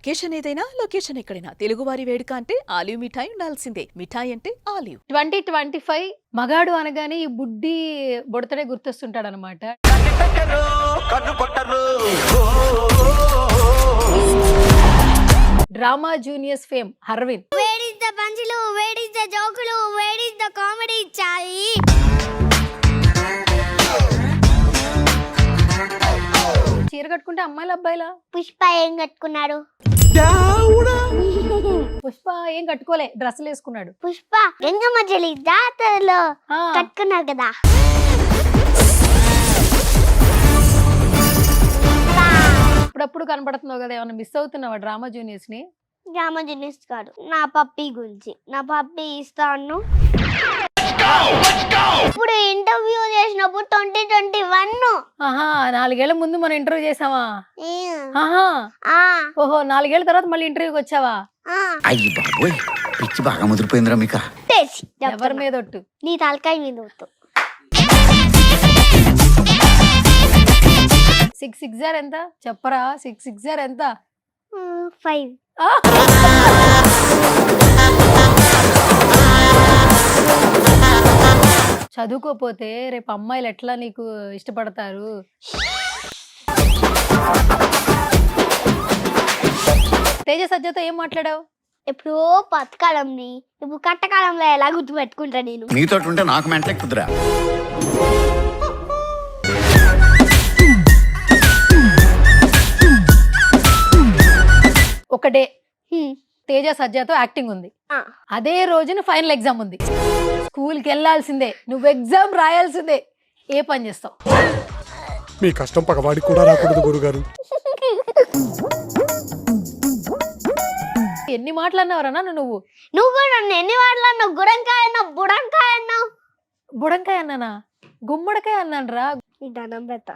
Location ఏదైనా location ఎక్కడైనా తెలుగువారి వేడుక అంటే ఆలివ్ మిఠాయి ఉండాల్సిందే. మిఠాయి అంటే ఆలివ్. 2025 మగాడు అనగానే ఈ బుడ్డి బుడతడే గుర్తొస్తుంటాడు అనమాట. Drama juniors fame Harvin. Where is the పంచులు, where is the జోకులు, where is the కామెడీ చాయి? చీర కట్టుకుంటే అమ్మాయిల అబ్బాయిలా? పుష్ప ఏం కట్టుకున్నాడు? పుష్ప ఏం కట్టుకోలే, డ్రెస్సులు వేసుకున్నాడు. పుష్ప గంగమ్మ జలి జాతరలో ఆ, కట్టుకున్నాడు కదా. అప్పుడప్పుడు కనపడుతున్నావు కదా, ఏమన్నా మిస్ అవుతున్నావా డ్రామా జూనియర్స్ ని? రామజనీష్ గారు నా పప్పి గురించి, నా పప్పి ఇస్తాను. ఇప్పుడు ఇంటర్వ్యూ చేసినప్పుడు 2021. ఆహా, 4 ఏళ్ల ముందు మనం ఇంటర్వ్యూ చేసావా? ఆహా, ఓహో 4 ఏళ్ల తర్వాత మళ్ళీ ఇంటర్వ్యూకి వచ్చావా? అయ్యి బాబోయ్, పిచ్చి బాగా ముదిరిపోయిందిరా మీక. ఎవరి మీద ఒట్టు? నీ తలకాయ మీద వద్దు. 6 ఎంత చెప్పరా? 6 ఎంత? 5. ఆ! చదువుకోపోతే రేపు అమ్మాయిలు ఎట్లా నీకు ఇష్టపడతారు? తేజ సజ్జతో ఏం మాట్లాడావు? ఎప్పుడో పథకాలంని ఇప్పుడు కట్టకాలంలో ఎలా గుర్తు పెట్టుకుంటా నేను? నీతో ఉంటే నాకు మెంటలెక్కుతురా. ఒక డే హ్మ్. తేజ సజ్జతో యాక్టింగ్ ఉంది, ఆ. అదే రోజున ఫైనల్ ఎగ్జామ్ ఉంది. స్కూల్కి వెళ్ళాల్సిందే, నువ్వు ఎగ్జామ్ రాయాల్సిందే. ఏ పని చేస్తావు? మీ కష్టం పగవాడికి కూడా రాకూడదు గురుగారు. ఎన్ని మాటలు అన్నావరా నువ్వు? నువ్వు కూడా నన్ను ఎన్ని వాడలు అన్నావు? గుడంకాయ అన్నావు, బుడంకాయ అన్నావు. బుడంకాయ అన్నానా? గుమ్మడికాయ అన్నాను రా. ఈ దండం పెడతా.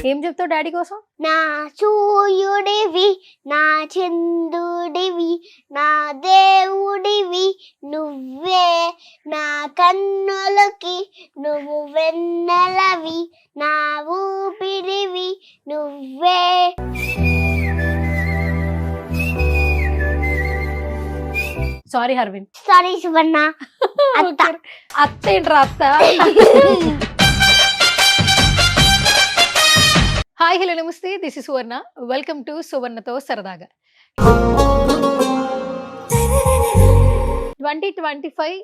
ఏం చెప్తావు డాడీ కోసం? నా సూర్యుడివి, నా చంద్రుడివి, నా దేవుడివి నువ్వే, నా కన్నులకి నువ్వు వెన్నెలవి, నా ఊపిరివి నువ్వే. సారీ హర్విన్. సారీ సువర్ణ. అత్త. అత్త ఏంట్రా అత్త? హాయ్ హలో నమస్తే, this is Suvarna. Welcome to సువర్ణతో సరదాగా. 2025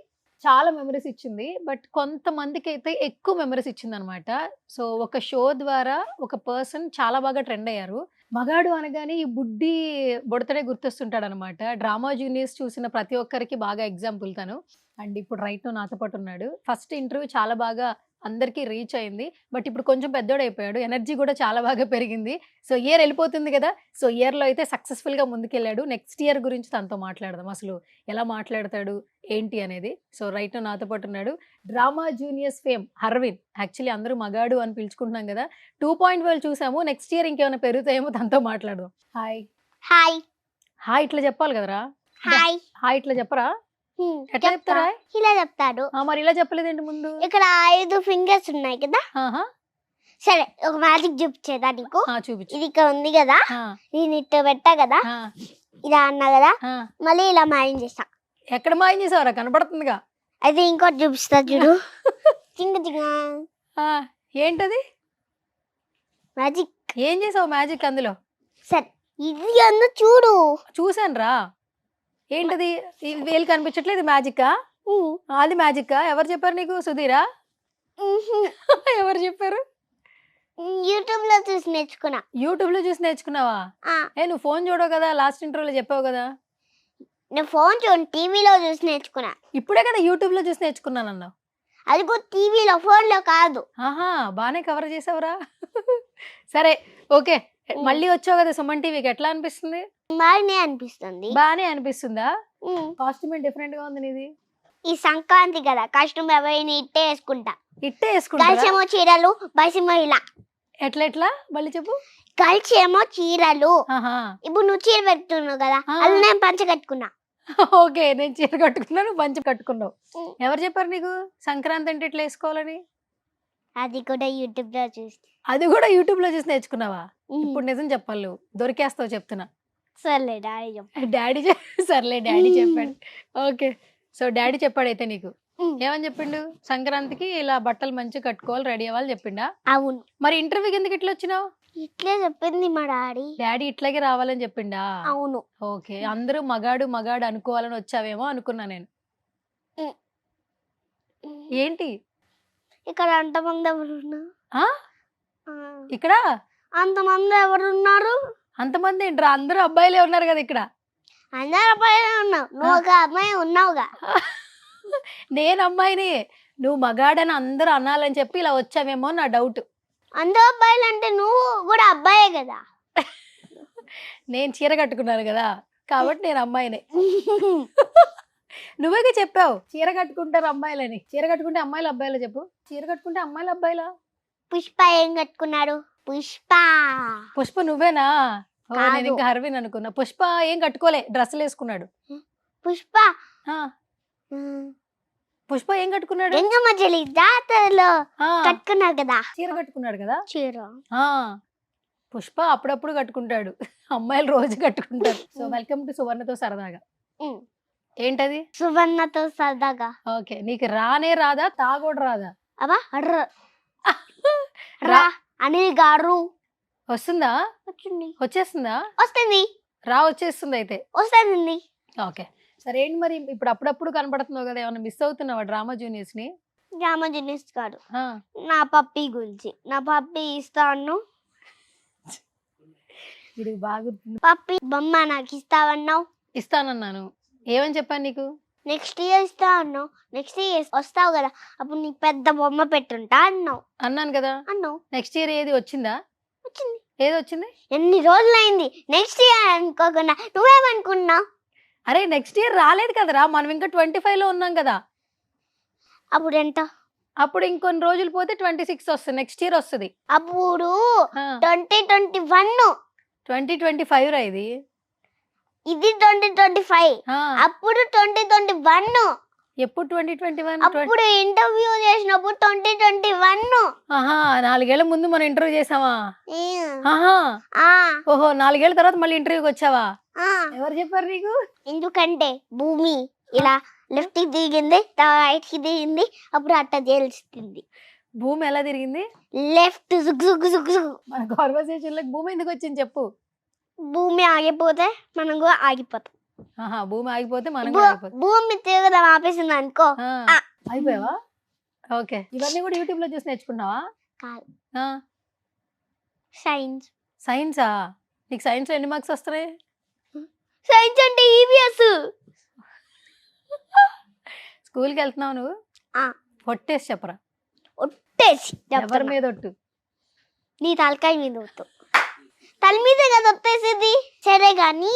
చాలా మెమరీస్ ఇచ్చింది, బట్ కొంతమందికి అయితే ఎక్కువ మెమరీస్ ఇచ్చింది అనమాట. సో ఒక షో ద్వారా ఒక పర్సన్ చాలా బాగా ట్రెండ్ అయ్యారు. మగాడు అనగానే ఈ బుడ్డి బుడతడే గుర్తొస్తుంటాడు అనమాట. డ్రామా జూనియర్స్ చూసిన ప్రతి ఒక్కరికి బాగా ఎగ్జాంపుల్ తను. అండ్ ఇప్పుడు రైట్ నాతో పాటు ఉన్నాడు. ఫస్ట్ ఇంటర్వ్యూ చాలా బాగా అందరికీ రీచ్ అయింది, బట్ ఇప్పుడు కొంచెం పెద్దోడైపోయాడు, ఎనర్జీ కూడా చాలా బాగా పెరిగింది. సో ఇయర్ వెళ్ళిపోతుంది కదా, సో ఇయర్లో అయితే సక్సెస్ఫుల్గా ముందుకెళ్ళాడు. నెక్స్ట్ ఇయర్ గురించి తనతో మాట్లాడదాం, అసలు ఎలా మాట్లాడతాడు ఏంటి అనేది. సో రైట్ నాతో పాటు ఉన్నాడు drama juniors fame Harvin. Actually అందరూ మగాడు అని పిలుచుకుంటున్నాం కదా, 2.12 చూసాము. నెక్స్ట్ ఇయర్ ఇంకేమైనా పెరుగుతాయేమో, తనతో మాట్లాడదాం. హాయ్. హాయ్. హాయ్ ఇట్లా చెప్పాలి కదరా? హాయ్. హాయ్ ఇట్లా చెప్పరా? ఎట్లా చెప్తా. చెప్తారా? ఇలా చెప్తాడు. మరి ఇలా చెప్పలేదేంటి ముందు? ఇక్కడ 5 ఫింగర్స్ ఉన్నాయి కదా. ఆహా, సరే ఒక మ్యాజిక్ చూపించేదా నీకు? చూపించు. ఇది ఇక్కడ ఉంది కదా, నేను ఇట్లా పెట్టా కదా, ఇలా అన్నా కదా, మళ్ళీ ఇలా మాయం చేస్తా. ఎక్కడ మాయం చేసావరా? కనపడుతుందిగా. అది ఇంకోటి చూపిస్తా చూడు. చింగ చింగ ఏంటది? మ్యాజిక్. ఏం చేసావు మ్యాజిక్ అందులో? సరే ఇది అన్న చూడు. చూసాను రా. ఏంటది? ఈ వేలు కనిపించట్లేదు, మ్యాజికా? అది మ్యాజికా? ఎవరు చెప్పారు నీకు? సుధీరా? ఎవరు చెప్పారు? యూట్యూబ్ లో చూసి నేర్చుకున్నా. యూట్యూబ్ లో చూసి నేర్చుకున్నావా? నువ్వు ఫోన్ చూడవు కదా, లాస్ట్ ఇంటర్వ్యూలో చెప్పావు కదా. నేను ఫోన్ చూడండి, టీవీలో చూసి నేర్చుకున్నా. ఇప్పుడే కదా యూట్యూబ్ లో చూసి నేర్చుకున్నాను అన్నావు. అది కూడా టీవీలో, ఫోన్ లో కాదు. ఆహా, బానే కవర్ చేసావురా. సరే ఓకే, మళ్ళీ వచ్చావు కదా సుమన్ టీవీకి, ఎట్లా అనిపిస్తుంది? బాగానే అనిపిస్తుంది. బానే అనిపిస్తుందా? కాస్ట్యూమ్ డిఫరెంట్ గా ఉంది నీది. ఈ సంక్రాంతి కదా, కష్టం ఎవరైనా ఇట్టే వేసుకుంటా. ఇట్టే వేసుకుంటా? కలిసేమో చీరలు, బయసేమో ఇలా. ఎట్లా మళ్ళీ చెప్పు. కలిసేమో చీరలు. ఇప్పుడు నువ్వు చీర పెట్టుకున్నావు కదా, అది నేను పంచ కట్టుకున్నా. ఓకే, నేను చీర కట్టుకున్నాను, పంచ కట్టుకున్నావు. ఎవరు చెప్పారు నీకు సంక్రాంతి అంటే ఇట్లా వేసుకోవాలని? అది కూడా యూట్యూబ్ లో చూసి. అది కూడా యూట్యూబ్ లో చూసి నేర్చుకున్నావా? ఇప్పుడు నిజం చెప్పాలి, నువ్వు దొరికేస్తావు చెప్తున్నా. సర్లే డాడీ చెప్పు. డాడీ సర్లే డాడీ చెప్పాడు. ఓకే, సో డాడీ చెప్పాడు అయితే నీకు ఏమని చెప్పిండు? సంక్రాంతికి ఇలా బట్టలు మంచిగా కట్టుకోవాలి, రెడీ అవ్వాలి చెప్పిండా? అవును. మరి ఇంటర్వ్యూకి ఎందుకు ఇట్లా వచ్చినావు? ఇట్లే చెప్పింది మా డాడీ. డాడీ ఇట్లాగే రావాలని చెప్పిండా? అవును. ఓకే, అందరూ మగాడు మగాడు అనుకోవాలని వచ్చావేమో అనుకున్నా నేను. ఏంటి ఇక్కడ అంతమంది ఎవరున్నా? ఆ? ఇక్కడ అంతమంది ఎవరున్నారు? అంతమంది ఏంట్రా? అందరూ అబ్బాయిలే ఉన్నారు కదా ఇక్కడ. అందరు అబ్బాయిలే ఉన్నావు, నువ్వు ఒక అమ్మాయి ఉన్నావుగా. నేను అమ్మాయిని, నువ్వు మగాడని అందరూ అనాలని చెప్పి ఇలా వచ్చావేమో నా డౌట్. అందరు అబ్బాయిలు అంటే నువ్వు కూడా అబ్బాయే కదా. నేను చీర కట్టుకున్నాను కదా కాబట్టి నేను అమ్మాయినే. నువ్వేగా చెప్పావు చీర కట్టుకుంటారు అమ్మాయిలని. చీర కట్టుకుంటే అమ్మాయిలు అబ్బాయిలా చెప్పు. చీర కట్టుకుంటే అమ్మాయిలు అబ్బాయిలా? పుష్ప ఏం కట్టుకున్నాడు? పుష్ప. పుష్ప నువ్వేనా? ఓ, కాదు. నేను ఇంకా హర్విన్ అనుకున్నా. పుష్ప ఏం కట్టుకోలే, డ్రెస్సులు వేసుకున్నాడు. పుష్ప ఆ, పుష్ప ఏం కట్టుకున్నాడు? లింగమ్మ చెల్లి జాతరలో ఆ, కట్టుకున్నావు కదా చీర కట్టుకున్నాడు కదా. చీర. ఆ, పుష్ప అప్పుడప్పుడు కట్టుకుంటాడు, అమ్మాయిలు రోజు కట్టుకుంటారు. సో వెల్కమ్ టు సువర్ణతో సరదాగా. ఉమ్. ఏంటది? సువర్ణతో సరదాగా. ఓకే, నీకు రానే రాదా, తాగోడు రాదా? అబ్బా రా అనిల్ గారు. వస్తుందా? వచ్చింది. వచ్చేస్తుందా? వస్తుంది. వచ్చేస్తుంది అయితే. వస్తుంది. ఓకే, సరే ఏంటి మరి ఇప్పుడు అప్పుడప్పుడు కనపడుతున్నావు కదా, ఏమైనా మిస్ అవుతున్నావా డ్రామా జూనియర్స్ ని? రామజనీష్ గారు ఆ, నా పప్పి గురించి. నా పప్పి ఇస్తాను. ఇది బాగా పప్పి బొమ్మ నాకు ఇస్తావన్నావు. ఇస్తానన్నాను. ఏమని చెప్పాను నీకు? నెక్స్ట్ ఇయర్ ఇస్తా అన్నావు. నెక్స్ట్ ఇయర్ వస్తావు కదా, అప్పుడు నీకు పెద్ద బొమ్మ పెట్టుంటా అన్నావు. అన్నాను కదా. అన్నావు. నెక్స్ట్ ఇయర్ ఏది వచ్చిందా? వచ్చింది. ఏది వచ్చింది? ఎన్ని రోజులైంది నెక్స్ట్ ఇయర్ అనుకోకుండా. నువ్వేమనుకున్నావు? అరే నెక్స్ట్ ఇయర్ రాలేదు కదరా, మనం ఇంకా 25 లో ఉన్నాం కదా. అప్పుడు ఎంత? అప్పుడు ఇంకొన్ని రోజులు పోతే 26 వస్తుంది, నెక్స్ట్ ఇయర్ వస్తుంది. అప్పుడు 2021. 2025 రా ఇది. ఇది 2025. ఆ, అప్పుడు 2021. ఎప్పుడు 2021? అప్పుడు ఇంటర్వ్యూ చేసినప్పుడు 2021. ఆహా, 4 ఏళ్ల ముందు మనం ఇంటర్వ్యూ చేసావా? ఆహా, ఆ, ఓహో 4 ఏళ్ల తర్వాత మళ్ళీ ఇంటర్వ్యూకి వచ్చావా? ఆ. ఎవరు చెప్పారు నీకు? ఎందుకంటే భూమి ఇలా లెఫ్ట్ కి దిగింది, రైట్ కి దిగింది, అప్పుడు అట్ట తేల్చింది. భూమి ఎలా తిరిగింది? లెఫ్ట్ జుగ్ జుగ్ జుగ్ జుగ్. మన కాన్వర్సేషన్ లో భూమి ఎందుకు వచ్చింది చెప్పు. భూమి ఆగిపోతే మనం కూడా ఆగిపోతాం. ఆహా, భూమి ఆగిపోతే మనం కూడా ఆగిపోతాం. భూమి తిరగడం ఆపేసింది అనుకో. ఆ, అయిపోయావా? ఓకే, ఇవన్నీ కూడా యూట్యూబ్ లో చూసి నేర్చుకున్నావా? కాదు. ఆ, సైన్స్. సైన్సా? నీకు సైన్స్ లో ఎన్ని మార్క్స్ వస్తున్నాయి? సైన్స్ అంటే ఈవీఎస్. స్కూల్కి వెళ్తున్నావు నువ్వు? ఆ. ఒట్టేసి చెప్పరా. ఒట్టేసి ఎవరి చెప్తున్నా. మీద ఒట్టు? నీ తలకాయ మీద ఒట్టు. తల మీదే కదా ఒట్టేసేది. సరే గాని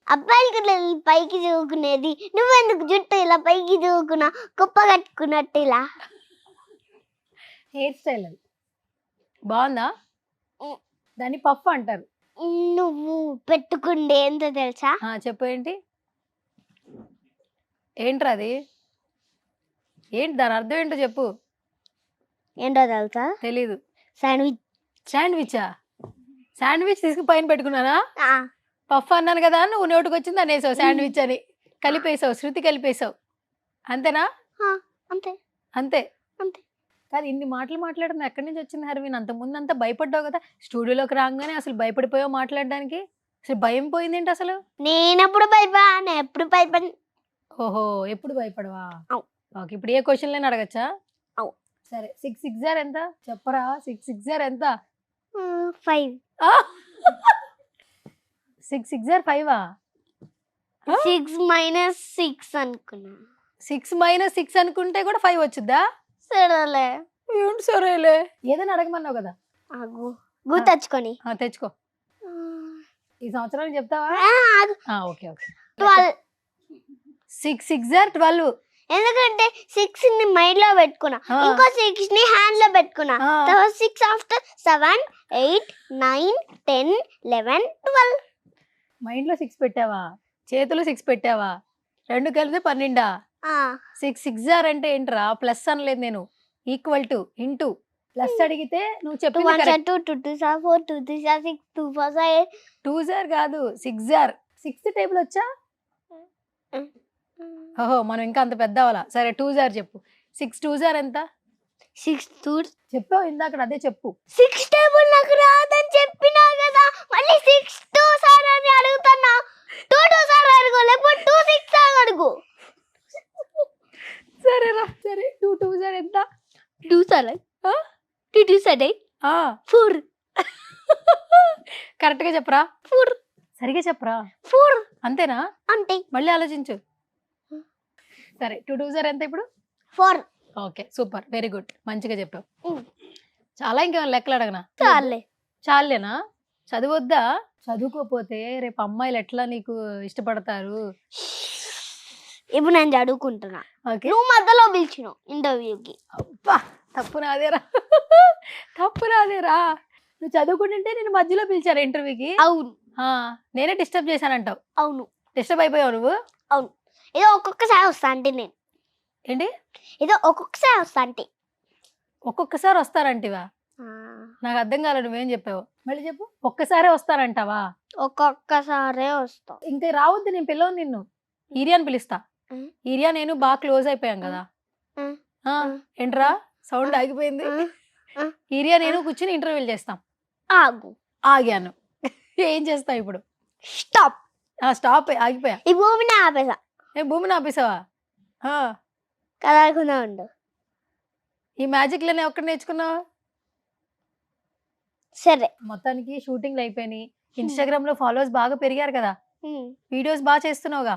అబ్బాయిలకి ఇట్లా పైకి చదువుకునేది, నువ్వెందుకు జుట్టు ఇలా పైకి చదువుకున్నా, కుప్ప కట్టుకున్నట్టు ఇలా? హెయిర్ స్టైల్ అది బాగుందా? దాన్ని పఫ్ అంటారు. నువ్వు పెట్టుకుండే ఏంటో తెలుసా? ఆ, చెప్పు ఏంటి? ఏంట్రా అది? ఏంటి దాని అర్థం ఏంటో చెప్పు. ఏంటో తెలుసా? తెలీదు. శాండ్విచ్. శాండ్విచా? శాండ్విచ్ తీసుకుని పైన పెట్టుకున్నానా? పఫ్ అన్నాను కదా, నువ్వు నోటికి వచ్చింది అనేసావు శాండ్విచ్ అని. కలిపేసావు, శృతి కలిపేసావు. అంతేనా? అంతే అంతే. అంతే. కాదు, ఇన్ని మాటలు మాట్లాడడం ఎక్కడి నుంచి వచ్చింది హర్విన్? అంత ముందు అంతా భయపడ్డావు కదా, స్టూడియోలోకి రాగానే అసలు భయపడిపోయావు మాట్లాడడానికి. అసలు భయం పోయింది ఏంటి అసలు? నేనెప్పుడు భయపడా? ఎప్పుడు భయపడి. ఓహో, ఎప్పుడు భయపడవా? అవు. ఓకే, ఇప్పుడు ఏ క్వశ్చన్లైనా అడగచ్చా? అవు. సరే, 6 6 ఎంత చెప్పరా? 6 6 ఎంత? 5. 6 6 5 6 మైనస్ 6 అనుకున్నా. 6 మైనస్ 6 అనుకుంటే కూడా 5 వచ్చిద్దా? సరేలే. ఏంటి సరేలే, ఏదైనా అడగమన్నావు కదా. గుర్తొచ్చుకొని తెచ్చుకో. ఈ సంవత్సరానికి చెప్తావా? Okay okay. 12. 6 6 12. ఎందుకంటే 6 ని మైండ్ లో పెట్టుకున్నా, ఇంకో 6 ని హ్యాండ్ లో పెట్టుకున్నా. 6 ఆఫ్టర్ 7 8 9 10 11 12. మైండ్ లో 6 పెట్టావా? చేతులు 6 పెట్టావా? 2 కలిపితే 12. 6 6 అంటే ఏంట్రా? ప్లస్ అనలేదు నేను, ఈక్వల్ టు ఇంటూ. ప్లస్ అడిగితే నువ్వు 2 చెప్పింది 1 correct. 2 2 2 4 2 3 6 2 4 8 2 జార్ కాదు 6 జార్ 6th టేబుల్ వచ్చా? ఓహో మనం ఇంకా అంత పెద్ద అవ్వాలా. సరే 2 జార్ చెప్పు. 6 2 జార్ ఎంత 6 2 చెప్పావు ఇందాక, అదే చెప్పు. 6 టేబుల్ నాకు రాదని చెప్పినా కదా, మళ్ళీ 6 2 సార్ అని అడుగుతున్నా. 2 2 సార్ అడుగు, లేకపోతే 2 6 సార్ అడుగు. సరే రా, సరే 2 2 జార్ ఎంత? 2 సార్ 2 2 సార్ 4 కరెక్ట్ గా చెప్పరా? 4 సరిగా చెప్పరా? 4 అంతేనా? అంటే మళ్ళీ ఆలోచించు. సరే 2 2 జార్ ఎంత ఇప్పుడు? 4. ఓకే సూపర్, వెరీ గుడ్, మంచిగా చెప్పావు. చాలా ఇంకేమైనా లెక్కలు అడగనా? చాలే. చాలేనా? చదవద్దా? చదువుకోపోతే రేపు అమ్మాయిలు ఎట్లా నీకు ఇష్టపడతారు? ఇప్పుడు నేను చదువుకుంటున్నా, ఓకే నువ్వు మధ్యలో పిలిచినావు ఇంటర్వ్యూకి. అబ్బా తప్పు నాదేరా, తప్పు నాదేరా. నువ్వు చదువుకుంటుంటే నేను మధ్యలో పిలిచాను ఇంటర్వ్యూకి. అవును నేనే డిస్టర్బ్ చేశానంటావు. అవును డిస్టర్బ్ అయిపోయావు నువ్వు. అవును. ఏదో ఒక్కొక్కసారి వస్తా అంటే నేను, ఏంటి ఏదో ఒక్కొక్కసారి వస్తా అంటే. ఒక్కొక్కసారి వస్తారంటివా? నాకు అర్థం కాలేదు నువ్వేం చెప్పావు. మళ్ళీ చెప్పు. ఒక్కసారే వస్తారంటావా? ఒక్కొక్కసారే వస్తా. ఇంకా రావద్దు, నేను పిలవను నిన్ను. ఈరియాని పిలుస్తా. ఉం. ఈరియా నేను బాగా క్లోజ్ అయిపోయాం కదా. ఉం. ఆ, ఏంట్రా సౌండ్ ఆగిపోయింది. ఈరియా నేను కూర్చుని ఇంటర్వ్యూలు చేస్తాం. ఆగు. ఆగాను. ఏం చేస్తావు ఇప్పుడు? స్టాప్. స్టాప్, ఆగిపోయా. ఈ భూమిని ఆపేసా. భూమిని ఆపేసావా? కదలకుండా ఉండు. ఈ మ్యాజిక్ లోనే ఒక్కటి నేర్చుకున్నావా? సరే. మొత్తానికి షూటింగ్లు అయిపోయినాయి. ఇన్స్టాగ్రామ్ లో ఫాలోవర్స్ బాగా పెరిగారు కదా. ఉం. వీడియోస్ బాగా చేస్తున్నావుగా.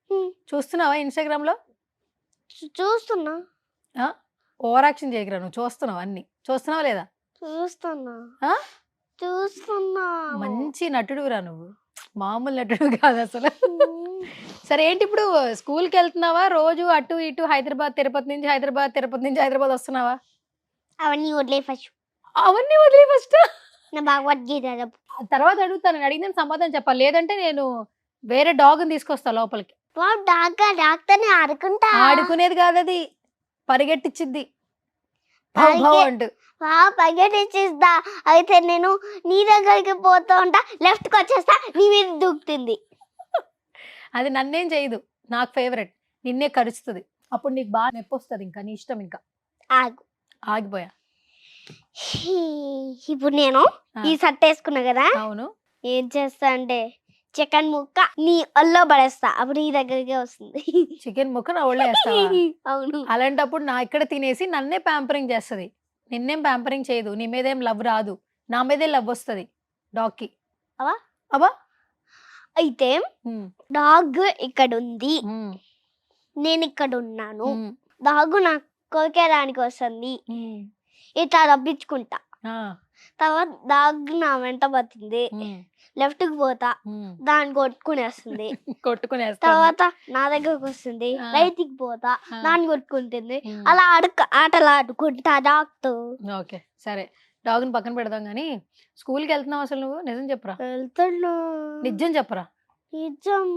ఉం. చూస్తున్నావా ఇన్స్టాగ్రామ్ లో? చూస్తున్నా ఓవర్ యాక్షన్ చేయకరా, నువ్వు చూస్తున్నావు, అన్ని చూస్తున్నావా లేదా? చూస్తున్నా ఆ? చూస్తున్నా. మంచి నటుడురా నువ్వు, మామూలు నటుడు కాదు అసలు. సరే ఏంటి ఇప్పుడు స్కూల్కి వెళ్తున్నావా? రోజు అటు ఇటు హైదరాబాద్ తిరుపతి నుంచి హైదరాబాద్, తిరుపతి నుంచి హైదరాబాద్ వస్తున్నావా? అవన్నీ వదిలే ఫస్ట్. అవన్నీ వదిలే ఫస్ట్. నా భగవద్గీత చెప్పు. తర్వాత అడుగుతాను, నేను అడిగిన సమాధానం చెప్పాలి, లేదంటే నేను వేరే డాగ్ని తీసుకొస్తా లోపలికి. డాక్టర్ని ఆడుకుంటా. ఆడుకునేది కాదు అది, పరిగెట్టిచ్చిద్ది భౌ భౌ అంటూ. పగటిచ్చిస్తా. అయితే నేను నీ దగ్గరికి పోతా ఉంటా, లెఫ్ట్ కి వచ్చేస్తా, నీ మీద దూకుతుంది. అది నన్నేం చేయదు, నాకు ఫేవరెట్, నిన్నే కరుస్తుంది. అప్పుడు నీకు బాగా నొప్పి వస్తుంది, ఇంకా నీ ఇష్టం. ఇంకా ఆగు. ఆగిపోయా. ఇప్పుడు నేను ఈ షర్ట్ వేసుకున్నా కదా, అవును. ఏం చేస్తా అంటే చికెన్ ముక్క నీ ఒళ్ళో పడేస్తా, అప్పుడు నీ దగ్గరికి వస్తుంది. చికెన్ ముక్క నా ఒళ్ళో వేస్తావా? అవును. అలాంటప్పుడు నా ఇక్కడ తినేసి నన్నే ప్యాంపరింగ్ చేస్తుంది. నిన్నేం ప్యాంపరింగ్ చేయదు, నీ మీద ఏం లవ్ రాదు, నా మీదే లవ్ వస్తుంది డాగ్కి. అవా అవా అయితే డాగ్ ఇక్కడ ఉంది, నేను ఇక్కడ ఉన్నాను. డాగ్ నా కోకేదానికి వస్తుంది, ఇట్లా రప్పించుకుంటా. తర్వాత డాగ్ నా వెంట పడుతుంది, లెఫ్ట్ కి పోతా, దాన్ని కొట్టుకునేస్తుంది. కొట్టుకునేస్తా. తర్వాత నా దగ్గరకు వస్తుంది, రైట్ కి పోతా, దాన్ని కొట్టుకుంటుంది. అలా ఆటలు ఆడుకుంటా డాగ్తో. ఓకే సరే, డాగ్ని పక్కన పెడదాం కానీ స్కూల్కి వెళ్తున్నావు అసలు నువ్వు? నిజం చెప్పరా? వెళ్తున్నా. నిజం చెప్పరా? నిజం.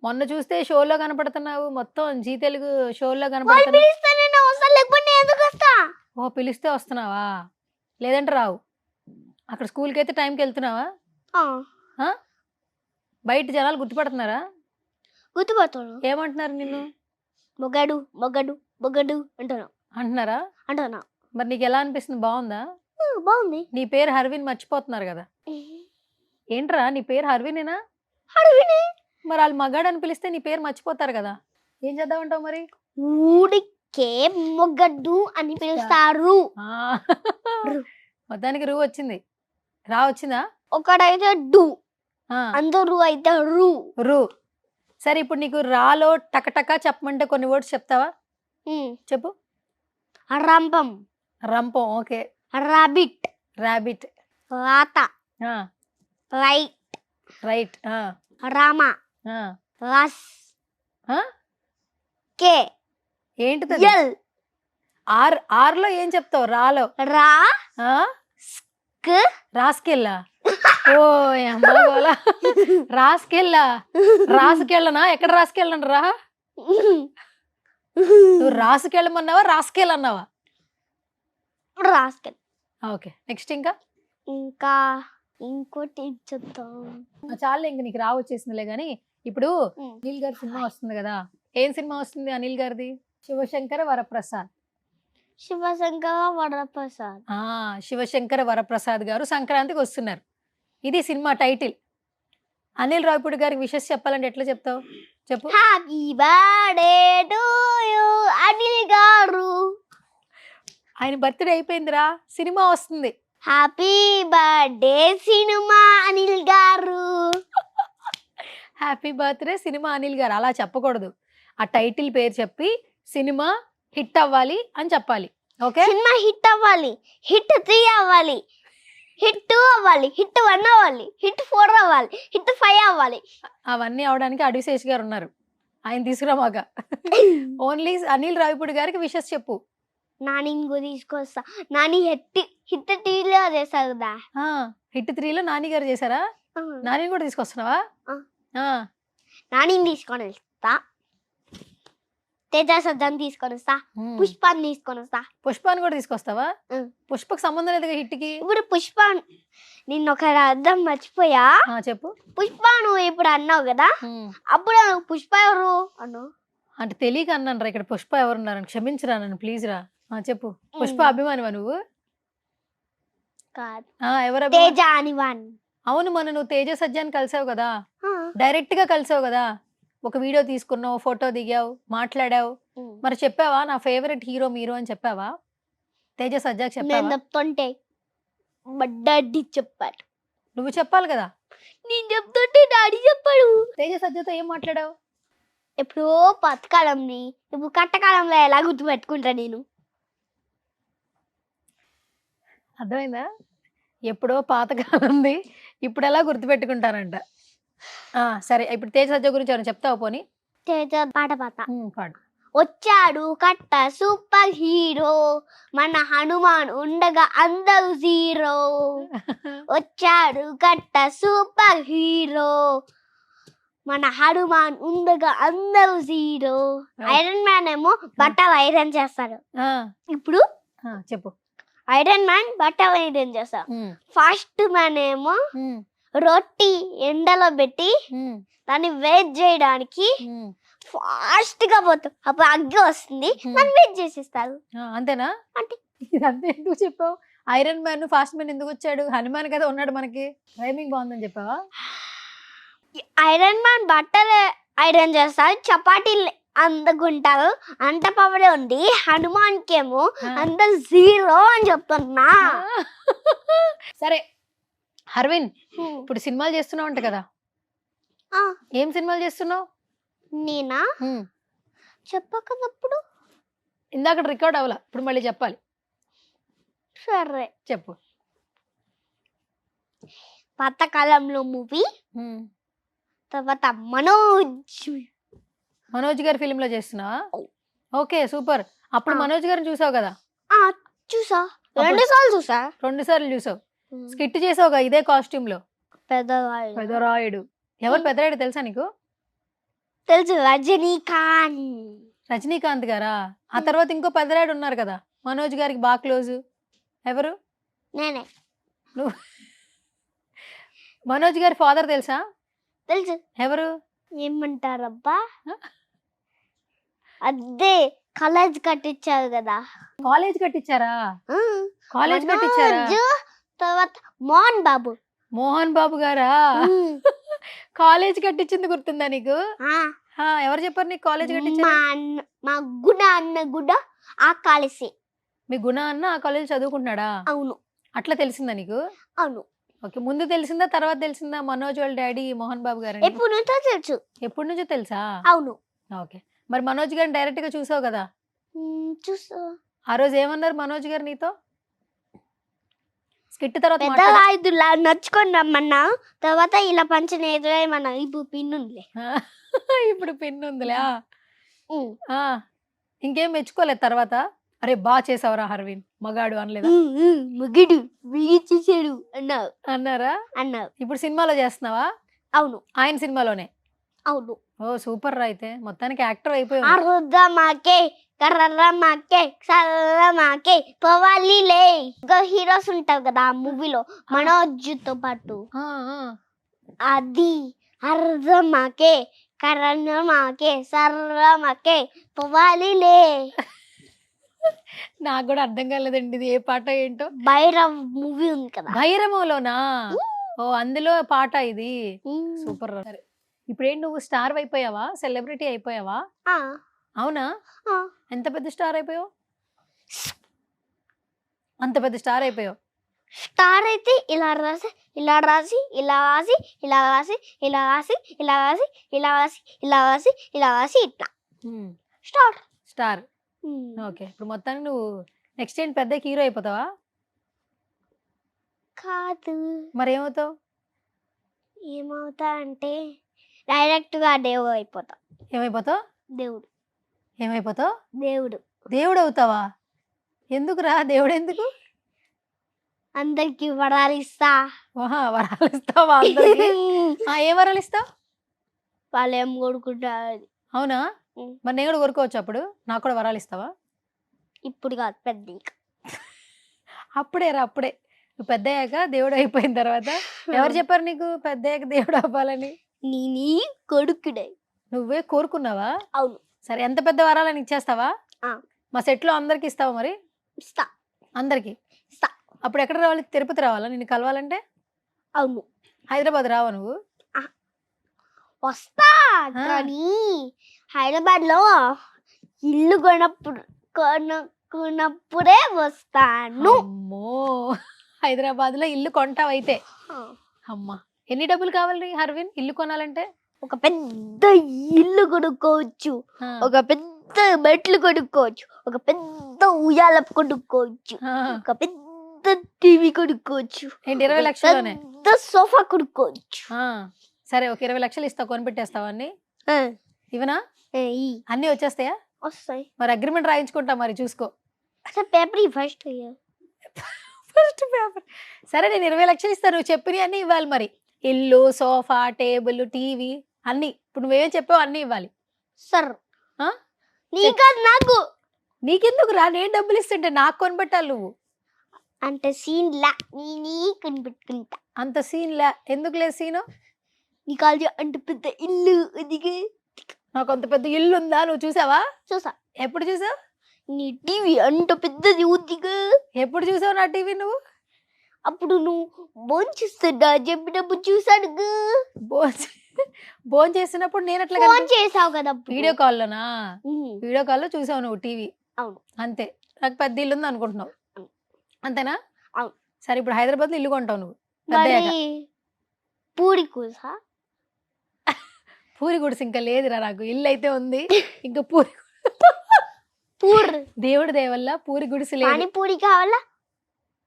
మొన్న చూస్తే షోలో కనపడుతున్నావు, మొత్తం జీ తెలుగు షోలో కనపడుతున్నావు. ఓ పిలిస్తే వస్తున్నావా, లేదంటే రావు. అక్కడ స్కూల్కి అయితే టైంకి వెళ్తున్నావా? బయట జనాలు గుర్తుపడుతున్నారా? గుర్తుపడుతున్నా. ఏమంటున్నారు నిన్ను? మొగడు మొగడు మొగడు అంటున్నా. అంటున్నారా? అంటున్నా. మరి నీకు ఎలా అనిపిస్తుంది? బాగుందా? బాగుంది. నీ పేరు హర్విన్ మర్చిపోతున్నారు కదా. ఏంట్రా నీ పేరు హర్వినేనా? మరి వాళ్ళు మగాడు అని పిలిస్తే నీ పేరు మర్చిపోతారు కదా, ఏం చేద్దామంటావు మరి? ఊడికే మొగడు అని పిలుస్తారు. మొత్తానికి రూ వచ్చింది. రా వచ్చిందా? ఒకడైతే డు, అందరూ అయితే రు. రూ. సరే ఇప్పుడు నీకు రాలో టకటక చెప్పమంటే కొన్ని వర్డ్స్ చెప్తావా? చెప్పు. రంపం. రంపం. ఓకే. రాబిట్. రాబిట్. రాత. రైట్. రైట్. రామ. రస్. కే. ఏంటిది? ఎల్. ఆర్. ఆర్లో ఏం చెప్తావు? రాలో రా. రాసుకెళ్ళా. ఓ అమ్మా, రాసుకెళ్ళా. రాసుకెళ్ళనా? ఎక్కడ రాసుకెళ్ళను రా? నువ్వు రాసుకెళ్ళమన్నావా రాసుకెళ్ళన్నావా? రాసుకెళ్ళ. ఓకే, నెక్స్ట్ ఇంకా ఇంకా ఇంకోటి ఏం చెప్తాం. చాలా ఇంక నీకు వచ్చేసిందిలే గానీ ఇప్పుడు ఉమ్. అనిల్ గారి సినిమా వస్తుంది కదా. ఏం సినిమా వస్తుంది అనిల్ గారిది? శివశంకర వరప్రసాద్. శివశంకర వరప్రసాద్. శివశంకర వరప్రసాద్ గారు సంక్రాంతికి వస్తున్నారు. ఇది సినిమా టైటిల్. అనిల్ రావిపూడి గారికి విషెస్ చెప్పాలంటే ఎట్లా చెప్తావు చెప్పు. Happy birthday to you Anil గారు. ఆయన బర్త్డే అయిపోయిందిరా, సినిమా వస్తుంది. హ్యాపీ బర్త్డే సినిమా అనిల్ గారు. హ్యాపీ బర్త్డే సినిమా అనిల్ గారు అలా చెప్పకూడదు. ఆ టైటిల్ పేరు చెప్పి సినిమా హిట్ అవ్వాలి అని చెప్పాలి. ఓకే, సినిమా హిట్ అవ్వాలి, హిట్ 3 అవ్వాలి, హిట్ 2 అవ్వాలి, హిట్ 1 అవ్వాలి, హిట్ 4 అవ్వాలి, హిట్ 5 అవ్వాలి. అవన్నీ అవడానికి అడిశేష్ గారు ఉన్నారు, ఆయన తీసుకురామాక. ఓన్లీ అనిల్ రావిపూడి గారికి విషెస్ చెప్పు. నాని ఇంకో తీసుకొస్తా. నాని హిట్ 3లో చేస్తారు కదా. హిట్ 3లో నాని గారు చేశారా? నాని కూడా తీసుకొస్తున్నావా? నానిని తీసుకొని వస్తా, తేజ సజ్జని తీసుకొని వస్తా, పుష్పాన్ని తీసుకొని వస్తా. పుష్పాన్ని కూడా తీసుకొస్తావా? పుష్పకు సంబంధం లేదు హిట్ కి. ఇప్పుడు పుష్ప నిన్న ఒక అర్థం మర్చిపోయా. చెప్పు. పుష్ప నువ్వు ఇప్పుడు అన్నావు కదా, అప్పుడు నువ్వు పుష్ప ఎవరు అన్నావు. అంటే తెలియక అన్నాను రా. ఇక్కడ పుష్ప ఎవరున్నారని క్షమించరా నన్ను ప్లీజ్ రా. చెప్పు. పుష్ప అభిమానివా నువ్వు? కాదు, ఎవరు? తేజ అనివాన్. అవును, మన నువ్వు తేజ సజ్జాన్ని కలిసావు కదా, డైరెక్ట్ గా కలిసావు కదా. ఒక వీడియో తీసుకున్నావు, ఫోటో దిగావు, మాట్లాడావు. మరి చెప్పావా నా ఫేవరెట్ హీరో మీరు అని చెప్పావా? తేజ సజ్జాకి నేను చెప్పావా? చెప్తుంటే డాడీ చెప్పాడు. నువ్వు చెప్పాలి కదా. నేను చెప్తుంటే డాడీ చెప్పాడు. తేజ సజ్జతో ఏం మాట్లాడావు? ఎప్పుడో పాతకాలంని ఇప్పుడు కట్టకాలంలో ఎలా గుర్తుపెట్టుకుంటా నేను. అర్థమైందా? ఎప్పుడో పాతకాలంది ఇప్పుడు ఎలా గుర్తుపెట్టుకుంటానంట. సరే, ఇప్పుడు తేజ సజ్జ గురించి ఏమైనా చెప్తావు పోనీ? తేజ పాట పాడు. వచ్చాడు కట్ట సూపర్ హీరో, మన హనుమాన్ ఉండగా అందరూ జీరో. వచ్చాడు కట్ట సూపర్ హీరో, మన హనుమాన్ ఉండగా అందరూ జీరో. ఐరన్ మ్యాన్ ఏమో బట్టలు ఐరన్ చేస్తాడు. ఇప్పుడు చెప్పు. ఐరన్ మ్యాన్ బట్టలు ఐరన్ చేస్తాడు. ఫాస్ట్ మ్యాన్ ఏమో రొట్టి ఎండలో పెట్టి దాన్ని వేట్ చేయడానికి ఫాస్ట్ గా పోతాం, అప్పుడు అగ్గి వస్తుంది, మనం వెయిట్ చేసేస్తారు. అంతేనా? అంటే ఇదంతా ఎందుకు చెప్పావు? ఐరన్ మ్యాన్ ఫాస్ట్ మ్యాన్ ఎందుకు వచ్చాడు? హనుమాన్ కదా ఉన్నాడు మనకి. రైమింగ్ బాగుందని చెప్పావా? ఐరన్ మ్యాన్ బట్టలు ఐరన్ చేస్తారు, చపాతీలు అందుకుంటారు, అంత పవరే ఉంది. హనుమాన్ కేమో అంత జీరో అని చెప్తున్నా. సరే హర్విన్, ఇప్పుడు సినిమాలు చేస్తున్నావు అంట కదా. ఏం సినిమాలు చేస్తున్నావు? నేనా చెప్పకదప్పుడు ఇందాక రికార్డ్ అవ్వాల, ఇప్పుడు మళ్ళీ చెప్పాలి. సరే చెప్పు. పాతకాలంలో మూవీ, తర్వాత మనోజ్ గారి ఫిలిం లో చేస్తున్నావా? Okay, super. అప్పుడు మనోజ్ గారిని చూసావు కదా? చూసా, 2 సార్లు చూసా. 2 సార్లు చూసావు. స్కిట్ చేసావుగా ఇదే కాస్ట్యూమ్ లో. పెదరాయుడు. ఎవరు పెదరాయుడు తెలుసా నీకు? తెలుసు, రజనీకాంత్. రజనీకాంత్ గారా? ఆ తర్వాత ఇంకో పెదరాయుడు ఉన్నారు కదా మనోజ్ గారికి బాగా క్లోజ్. ఎవరు? నేనే. నువ్వు? మనోజ్ గారి ఫాదర్ తెలుసా? తెలుసు. ఎవరు? ఏమంటారబ్బా, అదే కాలేజ్ కట్టించారు కదా. కాలేజ్ కట్టించారా? కాలేజ్ కట్టించారా? తర్వాత మోహన్ బాబు. మోహన్ బాబు గారా? కాలేజ్ కట్టించింది గుర్తుందా నీకు? ఎవరు చెప్పారు నీకు కాలేజ్ కట్టించారు? మా గుణ అన్న కూడా ఆ కాలేజ్. మీ గుణ అన్న ఆ కాలేజ్ చదువుకుంటున్నాడా? అవును. అట్లా తెలిసిందా నీకు? అవును. ఓకే, ముందు తెలిసిందా తర్వాత తెలిసిందా మనోజ్ వాళ్ళ డాడీ మోహన్ బాబు గారు? ఎప్పుడు నుంచో తెలుసు. ఎప్పటి నుంచో తెలుసా? అవును. ఓకే, మరి మనోజ్ గారిని డైరెక్ట్ గా చూసావు కదా? చూసా. ఆ రోజు ఏమన్నారు మనోజ్ గారు నీతో? స్కిట్ తర్వాత పెద్దలా నచ్చుకొని రమ్మన్నా, తర్వాత ఇలా పంచిన ఎదురేమన్నా ఇప్పుడు పిన్ ఉందిలే. ఇప్పుడు పిన్ ఉందిలే. ఇంకేం మెచ్చుకోలేదు తర్వాత? అరే బాగా చేసావురా హర్విన్, మగాడు అనలేదా? మగిడు చేసాడు అన్నారా? అన్నారు. ఇప్పుడు సినిమాలో చేస్తున్నావా? అవును. ఆయన సినిమాలోనే? అవును. ఓ సూపర్ రా, అయితే మొత్తానికి యాక్టర్ అయిపోయావు. అరుద్దామాకే కర్రమాకే సర్రమాకే పోవాలిలే. ఇంకా హీరోస్ ఉంటారు కదా ఆ మూవీలో మనోజ్తో పాటు, ఆ, ఆ. అది అర్ధమాకే కర్రమాకే సర్రమాకే పోవాలిలే. నాకు కూడా అర్థం కాలేదండి ఇది ఏ పాట ఏంటో. భైరవ్ మూవీ ఉంది కదా. భైరవంలోనా? ఓ అందులో పాట ఇది. ఉమ్. సూపర్. సరే ఇప్పుడేంటి నువ్వు స్టార్ అయిపోయావా, సెలబ్రిటీ అయిపోయావా? ఆ, అవునా? ఆ. ఎంత పెద్ద స్టార్ అయిపోయావు? అంత పెద్ద స్టార్ అయిపోయావు. స్టార్ అయితే ఇలా రాసి ఇలా రాసి ఇలా రాసి ఇలా రాసి ఇలా రాసి ఇలా రాసి ఇలా రాసి ఇలా రాసి ఇలా రాసి ఇట్లా స్టార్. స్టార్. ఓకే ఇప్పుడు మొత్తానికి నువ్వు నెక్స్ట్ ఏంటి పెద్ద హీరో అయిపోతావా? కాదు, మరి ఏమవుతావు? ఏమవుతా అంటే డైరెక్ట్ గా దేవుడు అయిపోతా. ఏమైపోతావు? దేవుడు ఏమైపోతావు? దేవుడు దేవుడు అవుతావా? ఎందుకురా దేవుడు ఎందుకు? అందరికి వరాలు ఇస్తా. ఆహా, వరాలు ఇస్తావా అందరికి? ఏ వరాలు ఇస్తావు? వాళ్ళు ఏం కొడుకుంటారు. అవునా? ఉం. మరి నేను కూడా కోరుకోవచ్చు అప్పుడు, నాకు కూడా వరాలు ఇస్తావా? ఇప్పుడు కాదు, పెద్ద ఇంకా. అప్పుడే రా, అప్పుడే నువ్వు పెద్ద అయ్యాక దేవుడు అయిపోయిన తర్వాత. ఎవరు చెప్పారు నీకు పెద్ద అయ్యాక దేవుడు అవ్వాలని? నీ కొడుకుడే. నువ్వే కోరుకున్నావా? అవును. సరే ఎంత పెద్ద వరాలని ఇచ్చేస్తావా? ఆ. మా సెట్లో అందరికి ఇస్తావా? మరి ఇస్తా. అందరికి ఇస్తా. అప్పుడు ఎక్కడ రావాలి? తిరుపతి రావాలా నిన్ను కలవాలంటే? అవును. హైదరాబాద్ రావా నువ్వు? వస్తా, కానీ హైదరాబాద్ లో ఇల్లు కొనుక్కున్నప్పుడే వస్తాను. అమ్మో, హైదరాబాద్ లో ఇల్లు కొంటావు అయితే? అమ్మా, ఎన్ని డబ్బులు కావాలి హర్విన్ ఇల్లు కొనాలంటే? ఒక పెద్ద ఇల్లు కొనుక్కోవచ్చు, ఆ, ఒక పెద్ద మెట్లు కొనుక్కోవచ్చు, ఒక పెద్ద ఉయ్యాల కొనుక్కోవచ్చు, ఆ. ఒక పెద్ద టీవీ కొనుక్కోవచ్చు, ఏంటి 20 లక్షల్లోనే? పెద్ద సోఫా కొనుక్కోవచ్చు. ఆ, సరే ఒక 20 లక్షలు ఇస్తావు, కొనిపెట్టేస్తావా అన్ని? ఇవనా? అన్ని వచ్చేస్తాయా? వస్తాయి. మరి అగ్రిమెంట్ రాయించుకుంటా, మరి చూసుకో. అసలు పేపర్ ఫస్ట్ ఫస్ట్ పేపర్. సరే నేను 20 లక్షలు ఇస్తాను, నువ్వు చెప్పినవి అన్ని ఇవ్వాలి. మరి ఇల్లు, సోఫా, టేబుల్, టీవీ అన్ని. ఇప్పుడు నువ్వేం చెప్పావు అన్ని ఇవ్వాలి. సార్. ఆ? నీకా నాకు నీకెందుకు రా, నేను డబ్బులు ఇస్తుంటే నాకు కొనిపెట్టాలి నువ్వు. అంటే సీన్ లా నీ కనిపెట్టుకుంటా. అంత సీన్ లే. ఎందుకు లేదు సీను? నీ కాలేజీ అంటే పెద్ద ఇల్లు అదిగే. నాకు అంత పెద్ద ఇల్లు ఉందా? నువ్వు చూసావా? చూసా. ఎప్పుడు చూసావు? నీ టీవీ అంత పెద్దది ఊదిగా. ఎప్పుడు చూసావు నా టీవీ నువ్వు? అప్పుడు నువ్వు భోంచేస్తున్నా చెప్పినప్పుడు చూసాను. భోజనం చేసినప్పుడు నేను అట్లా ఫోన్ చేసావు కదా వీడియో కాల్లోనా? ఉమ్. వీడియో కాల్లో చూసావు నువ్వు టీవీ. అవును. అంతే. నాకు పెద్ద ఇల్లు ఉంది అనుకుంటున్నావు. అవును. అంతేనా? అవును. సరే ఇప్పుడు హైదరాబాద్ లో ఇల్లు కొంటావు నువ్వు పెద్దయ్యాక. మరి పూరి కూసా. పూరి గుడిసి ఇంకా లేదురా నాకు, ఇల్లు అయితే ఉంది ఇంకా పూరి పూరి దేవుడి దేవల్ల పూరి గుడిసి లేదు. పానీపూరి కావాలా?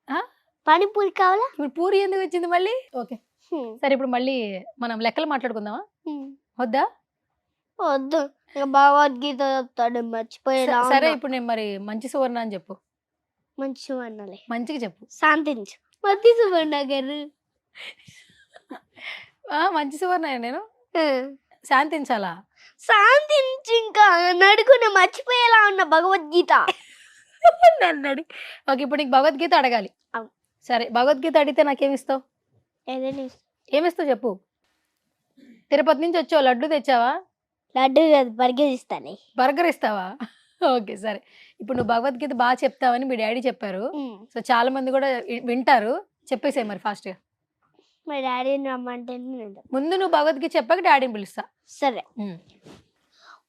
ఆ? పానీపూరి కావాలా? ఇప్పుడు పూరి ఎందుకు వచ్చింది మళ్ళీ? ఓకే హ్మ్. సరే ఇప్పుడు మళ్ళీ మనం లెక్కలు మాట్లాడుకుందామా? హ్మ్. వద్దా? వద్దు, ఇక భగవద్గీత చెప్తాడు మర్చిపోయేలా. సరే ఇప్పుడు నేను మరి మంచి సువర్ణ అని చెప్పు. మంచి అన్నలే. మంచిగా చెప్పు. శాంతించు. మంచి సువర్ణ గారు. మంచి సువర్ణ నేను శాంతించాలా? శాంతించు, ఇంకా నడుకుని మర్చిపోయేలా ఉన్న భగవద్గీత. నన్ను ఓకే ఇప్పుడు నీకు భగవద్గీత అడగాలి. అవును. సరే భగవద్గీత అడిగితే నాకేమిస్తావు? ఏదైనా ఏమిస్తావు చెప్పు. తిరుపతి నుంచి వచ్చావు, లడ్డు తెచ్చావా? లడ్డు కాదు, బర్గర్ ఇస్తానే. బర్గర్ ఇస్తావా? ఓకే సరే. ఇప్పుడు నువ్వు భగవద్గీత బాగా చెప్తావని మీ డాడీ చెప్పారు. సో చాలా మంది కూడా వింటారు. చెప్పేసాయి మరి ఫాస్ట్గా. మా డాడీని రమ్మంటే నేను. ముందు నువ్వు భగవద్గీత చెప్పాక డాడీని పిలుస్తా. సరే.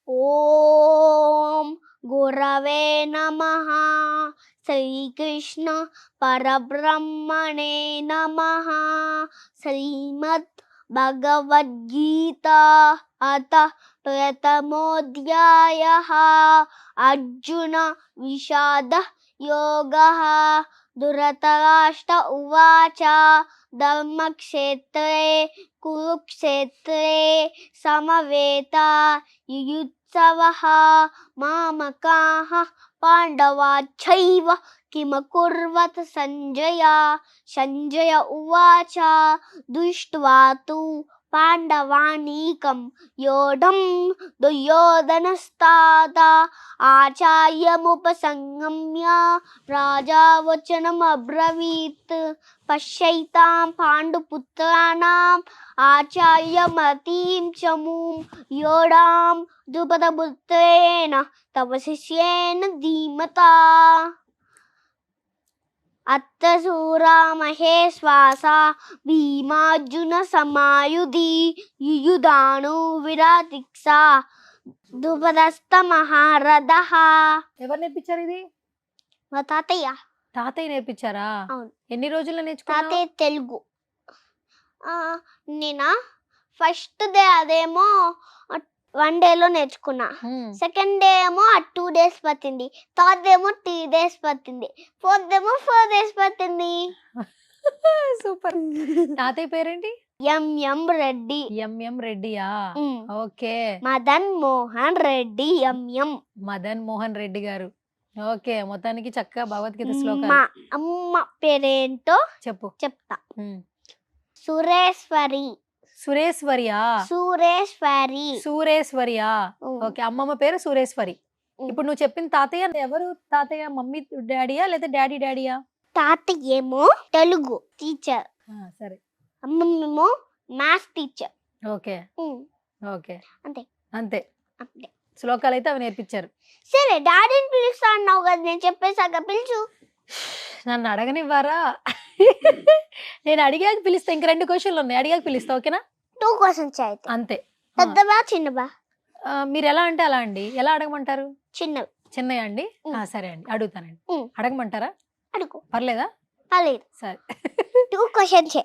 ఓం గురవే నమః శ్రీకృష్ణ పరబ్రహ్మణే నమః. శ్రీమద్ భగవద్గీత అత ప్రథమోధ్యాయః. అర్జున విషాద యోగః. ధృతరాష్ట్ర ఉవాచ ధర్మక్షేత్రే కురుక్షేత్రే సమవేతాయుత్సవః. మామకాః పాండవాశ్చైవ కిమకుర్వత సంజయ. సంజయ ఉవాచ దృష్ట్వా తు పాండవానీకం యోధం దుర్యోధనస్తాత ఆచార్యముపసంగమ్య రాజా వచనమబ్రవీత్ పశ్యైతాం పాండుపుత్రాణం ఆచార్యమతీం చమూం యోడాం ద్రుపదపుత్రేణ తవ శిష్యేన ధీమతా అత్తసూరా మహేశ్వాస భీమార్జున సమాయుధి యుయుధాను విరాతిక్ష ద్రుపదస్త మహారథ. ఎవరు నేర్పించారు ఇది? మా తాతయ్య. తాతయ్య నేర్పించారా? అవును. ఎన్ని రోజుల్లో నేర్చుకున్నావు? తాతయ్య తెలుగు. నేనా ఫస్ట్ డే అదేమో 1 డేలో నేర్చుకున్నా. సెకండ్ డే ఏమో 2 days పట్టింది. థర్డ్ ఏమో 3 days పట్టింది. ఫోర్త్ ఏమో 4 days పట్టింది. సూపర్. తాతయ్య పేరేంటి? ఎంఎం రెడ్డి. ఎంఎం రెడ్డియా? ఓకే. మదన్ మోహన్ రెడ్డి. ఎంఎం మదన్ మోహన్ రెడ్డి గారు. ఓకే, మొత్తానికి చక్కగా భగవద్గీత మా శ్లోకాలు అమ్మ పేరేంటో చెప్పు. చెప్తా. సురేశ్వరి. సురేశ్వరియా? సురేశ్వరి. సూరేశ్వరియా? ఓకే, అమ్మమ్మ పేరు సురేశ్వరి. ఇప్పుడు నువ్వు చెప్పిన తాతయ్య ఎవరు? తాతయ్య మమ్మీ డాడీయా లేదా డాడీ డాడీయా? తాతయ్య ఏమో తెలుగు టీచర్, సరే. అమ్మమ్మేమో మ్యాథ్స్ టీచర్. ఓకే ఓకే, అంతే అంతే. అంతే. శ్లోకాలు అయితే అవి నేర్పించారు. సరే, డాడీని పిలుస్తా అన్నావు కదా, నేను చెప్పేసాక పిలుచు. నన్ను అడగనివ్వరా? నేను అడిగాక పిలుస్తా. ఇంక 2 క్వశ్చన్లు ఉన్నాయి, అడిగాక పిలుస్తా. ఓకేనా? 2 questions అయితే. అంతే. పెద్దవా చిన్నవా? మీరు ఎలా అంటే అలా అండి. ఎలా అడగమంటారు? చిన్నవి. చిన్నయ్య అండి? సరే అండి, అడుగుతానండి. అడగమంటారా? అడుగు. పర్లేదా? పర్లేదు. సరే. 2 questions.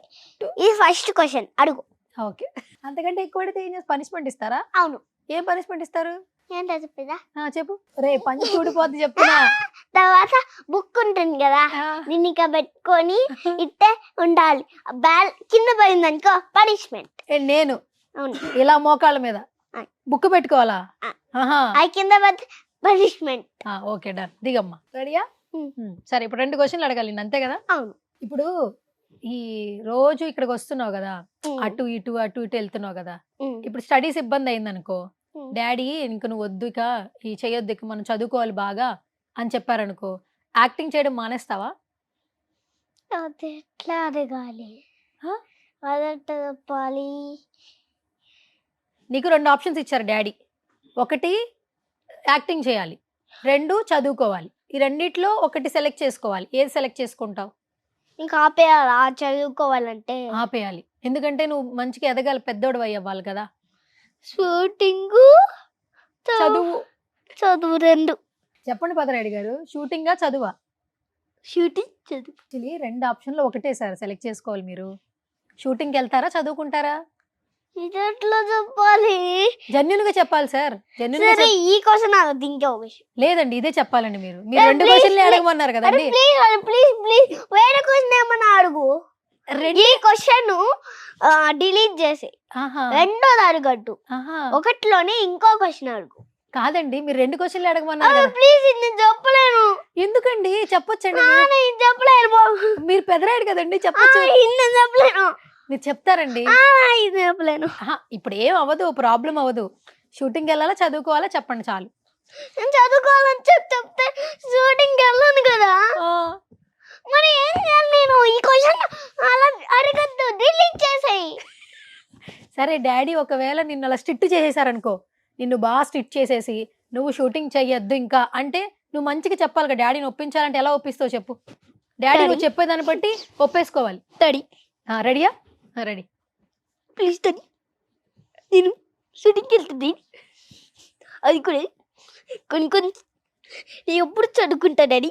ఇది ఫస్ట్ క్వశ్చన్. అడుగు. ఓకే. అంతకంటే ఎక్కువ అడిగితే ఏం చేసి పనిష్మెంట్ ఇస్తారా? అవును. ఏం పనిష్మెంట్ ఇస్తారు? ఏంటో చెప్పేదా? చెప్పు. రే పంచి చూడిపోద్ది చెప్తున్నా. తర్వాత బుక్ ఉంటుంది కదా, దీన్ని ఇక పెట్టుకొని ఇట్టే ఉండాలి. కింద పోయింది అనుకో పనిష్మెంట్. నేను అవును, ఇలా మోకాళ్ళ మీద బుక్ పెట్టుకోవాలా? అది కింద పనిష్మెంట్. Okay, done. దిగమ్మా. రెడీయా? సరే, ఇప్పుడు 2 క్వశ్చన్లు అడగాలి, అంతే కదా? అవును. ఇప్పుడు ఈ రోజు ఇక్కడికి వస్తున్నావు కదా, అటు ఇటు వెళ్తున్నావు కదా. ఇప్పుడు స్టడీస్ ఇబ్బంది అయింది అనుకో, డాడీ ఇంక నువ్వు వద్దు, ఇక ఈ చేయొద్దు, ఇక మనం చదువుకోవాలి బాగా అని చెప్పారనుకో, యాక్టింగ్ చేయడం మానేస్తావా? అది ఎట్లా అడగాలి? అదెట్లా చెప్పాలి? నీకు 2 ఆప్షన్స్ ఇచ్చారు డాడీ. 1 యాక్టింగ్ చేయాలి, 2 చదువుకోవాలి. ఈ రెండిట్లో ఒకటి సెలెక్ట్ చేసుకోవాలి. ఏది సెలెక్ట్ చేసుకుంటావు? ఇంకా ఆపేయాలా చదువుకోవాలంటే? ఆపేయాలి. ఎందుకంటే నువ్వు మంచిగా ఎదగాలి, పెద్దోడు అవ్వాలి కదా. షూటింగ్ చదువు. చదువు 2. చెప్పండి పదరాయుడు గారు, షూటింగా చదువా? షూటింగ్ చదువు. యాక్చువల్లీ 2 ఆప్షన్లో ఒకటే సార్ సెలెక్ట్ చేసుకోవాలి మీరు. షూటింగ్కి వెళ్తారా, చదువుకుంటారా? ఇది ఎట్లా చెప్పాలి? జెన్యూన్ గా చెప్పాలి సార్. జెన్యూన్ గా ఈ క్వశ్చన్ ఇంకో క్వశ్చన్ లేదండి, ఇదే చెప్పాలండి. మీరు 2 క్వశ్చన్లు అడగమన్నారు కదండి. ప్లీజ్ వేరే క్వశ్చన్ ఏమన్నా అడుగు. ఈ క్వశ్చన్ డిలీట్ చేసి రెండోది అడగట్టు. 1లోనే ఇంకో క్వశ్చన్ అడుగు. కాదండి, మీరు 2 క్వశ్చన్లు అడగమన్నారు. ప్లీజ్ నేను చెప్పలేను. ఎందుకండి? చెప్పొచ్చండి. చెప్పలేను. మీరు పెదరాడు కదండి, చెప్పొచ్చు. నేను చెప్పలేను. మీరు చెప్తారండి. ఇది చెప్పలేను. ఇప్పుడు ఏం అవ్వదు, ప్రాబ్లం అవ్వదు. షూటింగ్ వెళ్ళాలా చదువుకోవాలా చెప్పండి చాలు. నేను చదువుకోవాలని చెప్తే షూటింగ్ వెళ్ళాను కదా, మరి ఏం చేయాలి నేను? ఈ క్వశ్చన్ అలా అడగద్దు, డిలీట్ చేసేయి. సరే, డాడీ ఒకవేళ నిన్ను అలా స్ట్రిక్ట్ చేసేసారనుకో, నిన్ను బాగా స్ట్రిక్ట్ చేసేసి నువ్వు షూటింగ్ చెయ్యొద్దు ఇంకా అంటే, నువ్వు మంచిగా చెప్పాలి కదా. డాడీని ఒప్పించాలంటే ఎలా ఒప్పిస్తావు చెప్పు. డాడీ నువ్వు చెప్పేదాన్ని బట్టి ఒప్పేసుకోవాలి. డాడీ రెడీయా? రెడీ. ప్లీజ్ డాడీ, నేను షూటింగ్కి వెళ్తుంది. అది కూడా కొన్ని నేను ఎప్పుడు చదువుకుంటా డాడీ,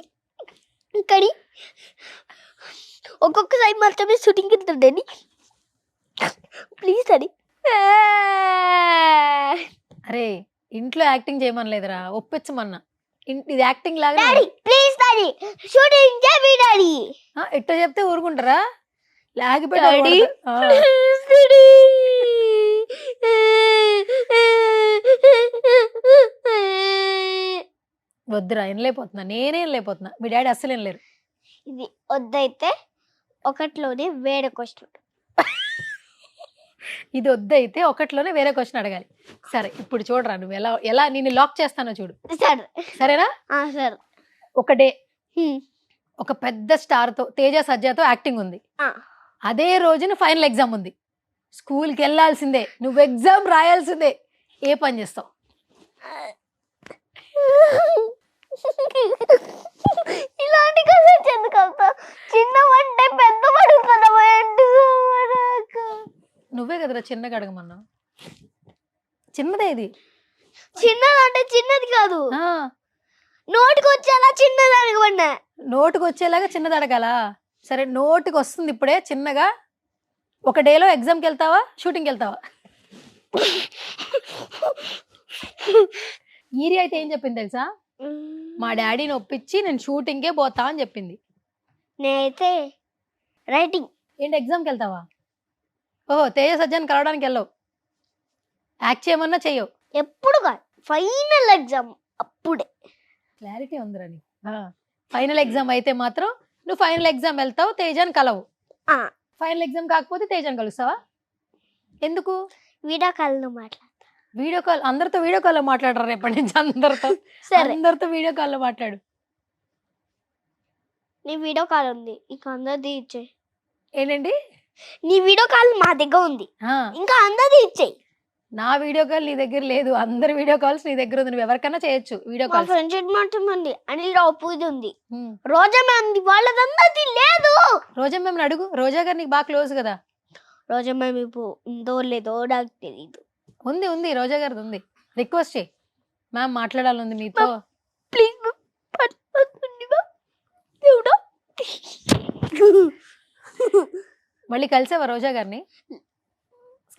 కానీ ఒక్కొక్కసారి మాత్రమే షూటింగ్కి వెళ్తాను డాడీ. Please daddy. అరే, ఇంట్లో యాక్టింగ్ చేయమనలేదురా, ఒప్పించమన్నా. ఇది యాక్టింగ్ లాగా. డాడీ ప్లీజ్ డాడీ, షూటింగ్ చేయి డాడీ. ఎట్టో చెప్తే ఊరుకుంటారా? లాగి డాడీ వద్దురా, వినలేకపోతున్నా, నేనే వినలేకపోతున్నా. మీ డాడీ అస్సలు వినలేరు. ఇది వద్దైతే 1లోనే వేరే క్వశ్చన్. ఇది వద్దయితే ఒకటిలోనే వేరే క్వశ్చన్ అడగాలి. సరే ఇప్పుడు చూడరా నువ్వు ఎలా ఎలా నేను లాక్ చేస్తానో చూడు. సరే సరేనా? సరే. ఒక డే హ్మ్. ఒక పెద్ద స్టార్ తో తేజ సజ్జాతో యాక్టింగ్ ఉంది. ఆ. అదే రోజున ఫైనల్ ఎగ్జామ్ ఉంది. స్కూల్కి వెళ్ళాల్సిందే, నువ్వు ఎగ్జామ్ రాయాల్సిందే. ఏ పని చేస్తావు? ఇలాంటి కథ ఎందుకు అవుతా? చిన్నవంటే పెద్ద పడుతున్నావా? నువ్వే కదరా చిన్నగా అడగమన్నావు. చిన్నదే ఇది. చిన్నదంటే చిన్నది కాదు, ఆ, నోటికి వచ్చేలా చిన్నది అడగమన్నా. నోటికి వచ్చేలాగా చిన్నది అడగాల. సరే నోటికి వస్తుంది ఇప్పుడే చిన్నగా. ఒక డేలో ఎగ్జామ్కి వెళ్తావా, షూటింగ్కి వెళ్తావా? ఈరి అయితే ఏం చెప్పింది తెలుసా? మా డాడీని ఒప్పించి నేను షూటింగ్కే పోతా అని చెప్పింది. నేనైతే రైటింగ్. ఏంటి ఎగ్జామ్కి వెళ్తావా? ఓహో, తేజ సజ్జాన్ని కలవడానికి వెళ్ళవు, యాక్ట్ చేయమన్నా చెయ్యవు. ఎప్పుడు కాదు, ఫైనల్ ఎగ్జామ్ అప్పుడే. క్లారిటీ ఉందిరా నీకు. ఫైనల్ ఎగ్జామ్ అయితే మాత్రం నువ్వు ఫైనల్ ఎగ్జామ్ వెళ్తావు, తేజాన్ని కలవు. ఆ. ఫైనల్ ఎగ్జామ్ కాకపోతే తేజాన్ని కలుస్తావా? ఎందుకు? వీడియో కాల్లో మాట్లాడతా. వీడియో కాల్, అందరితో వీడియో కాల్లో మాట్లాడరా రేపటి నుంచి? అందరితో సరే, అందరితో వీడియో కాల్లో మాట్లాడు. నీ వీడియో కాల్ ఉంది, ఇంకా అందరిది ఇచ్చేయి. ఏంటండి? నీ వీడియో కాల్ మా దగ్గర ఉంది, ఆ, ఇంకా అందరిది ఇచ్చేయి. నా వీడియో కాల్ నీ దగ్గర లేదు, అందరి వీడియో కాల్స్ నీ దగ్గర ఉంది. నువ్వు ఎవరికైనా చేయొచ్చు వీడియో మా కాల్స్. ఫ్రెండ్షిప్ మాత్రం ఉంది, అనిల్ రావు పూజ ఉంది, రోజా మ్యామ్ వాళ్ళదందరిది లేదు. రోజా మేము అడుగు, రోజా గారు నీకు బాగా క్లోజ్ కదా. రోజా మ్యామ్ ఇప్పుడు ఉందో లేదో నాకు తెలీదు. ఉంది ఉంది, రోజా గారిది ఉంది. రిక్వెస్ట్ చేయి, మ్యామ్ మాట్లాడాలని మీతో. ప్లీజ్ మళ్ళీ కలిసావా రోజా గారిని?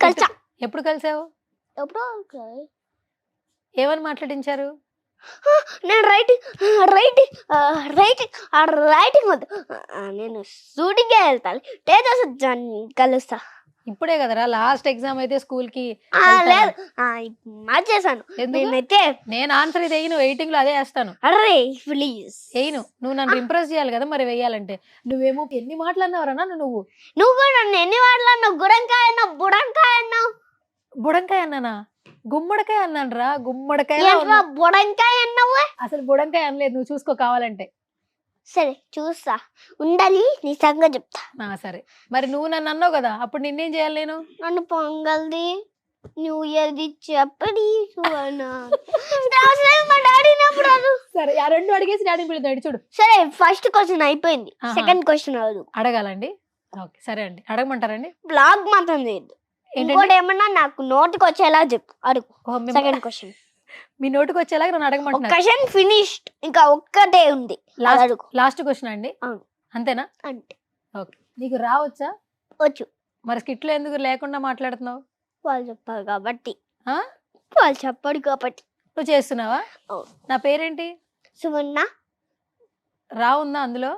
కలిసా. ఎప్పుడు కలిసావు? ఎప్పుడో ఏమని మాట్లాడించారు? నేను రైటింగ్ వద్దు, నేను షూటింగ్కే వెళ్తాను, తేజస్జాన్ని కలుస్తా. ఇప్పుడే కదరా లాస్ట్ ఎగ్జామ్ అయితే స్కూల్ కి. లేదు, మార్చేసాను. నేనైతే నేను ఆన్సర్ ఇది వేయను, వెయిటింగ్ లో అదే వేస్తాను. అరే ప్లీజ్ వేయను, నువ్వు నన్ను ఇంప్రెస్ చేయాలి కదా మరి వేయాలంటే. నువ్వేమో ఎన్ని మాట్లాడినావరా నువ్వు? నువ్వు కూడా నన్ను ఎన్ని మాటలన్నావు? గుడంకాయ అన్నావు, బుడంకాయ అన్నావు. బుడంకాయ అన్నానా? గుమ్మడికాయ అన్నాను రా, గుమ్మడికాయ. ఏంట్రా బుడంకాయ అన్నావు? అసలు బుడంకాయ అనలేదు, నువ్వు చూసుకో కావాలంటే. సరే చూస్తా, ఉండాలి నీ సంగతి చెప్తా. సరే మరి నువ్వు నన్ను అన్నావు కదా, అప్పుడు నిన్నేం చేయాలి నేను? నన్ను పొంగల్ది న్యూ ఇయర్ది చెప్పడి మా డాడీ రాదు. సరే ఆ రెండు అడిగేసి డాడీని పిలుద్దాం, చూడు. సరే ఫస్ట్ క్వశ్చన్ అయిపోయింది, ఆహా. సెకండ్ క్వశ్చన్ అవ్వదు. అడగాలండి? ఓకే సరే అండి, అడగమంటారండి? బ్లాగ్ మాత్రం చేయద్దు. ఇంకోటి ఏమన్నా నాకు నోటికి వచ్చేలా చెప్పు, అడుగు. సెకండ్ క్వశ్చన్ మీ నోటికి వచ్చేలాగా నన్ను అడగమంటున్నారు. క్వశ్చన్ ఫినిష్డ్, ఇంకా ఒక్కటే ఉంది. అడుగు. లాస్ట్ క్వశ్చన్ అండి? అవును. అంతేనా? అంటే ఓకే. నీకు రావచ్చా? వచ్చు. మరి స్కిట్లో ఎందుకు లేకుండా మాట్లాడుతున్నావు? వాళ్ళు చెప్పారు కాబట్టి. ఆ? వాళ్ళు చెప్పాడు కాబట్టి నువ్వు చేస్తున్నావా? అవును. నా పేరేంటి? సువర్ణ. రా ఉందా అందులో?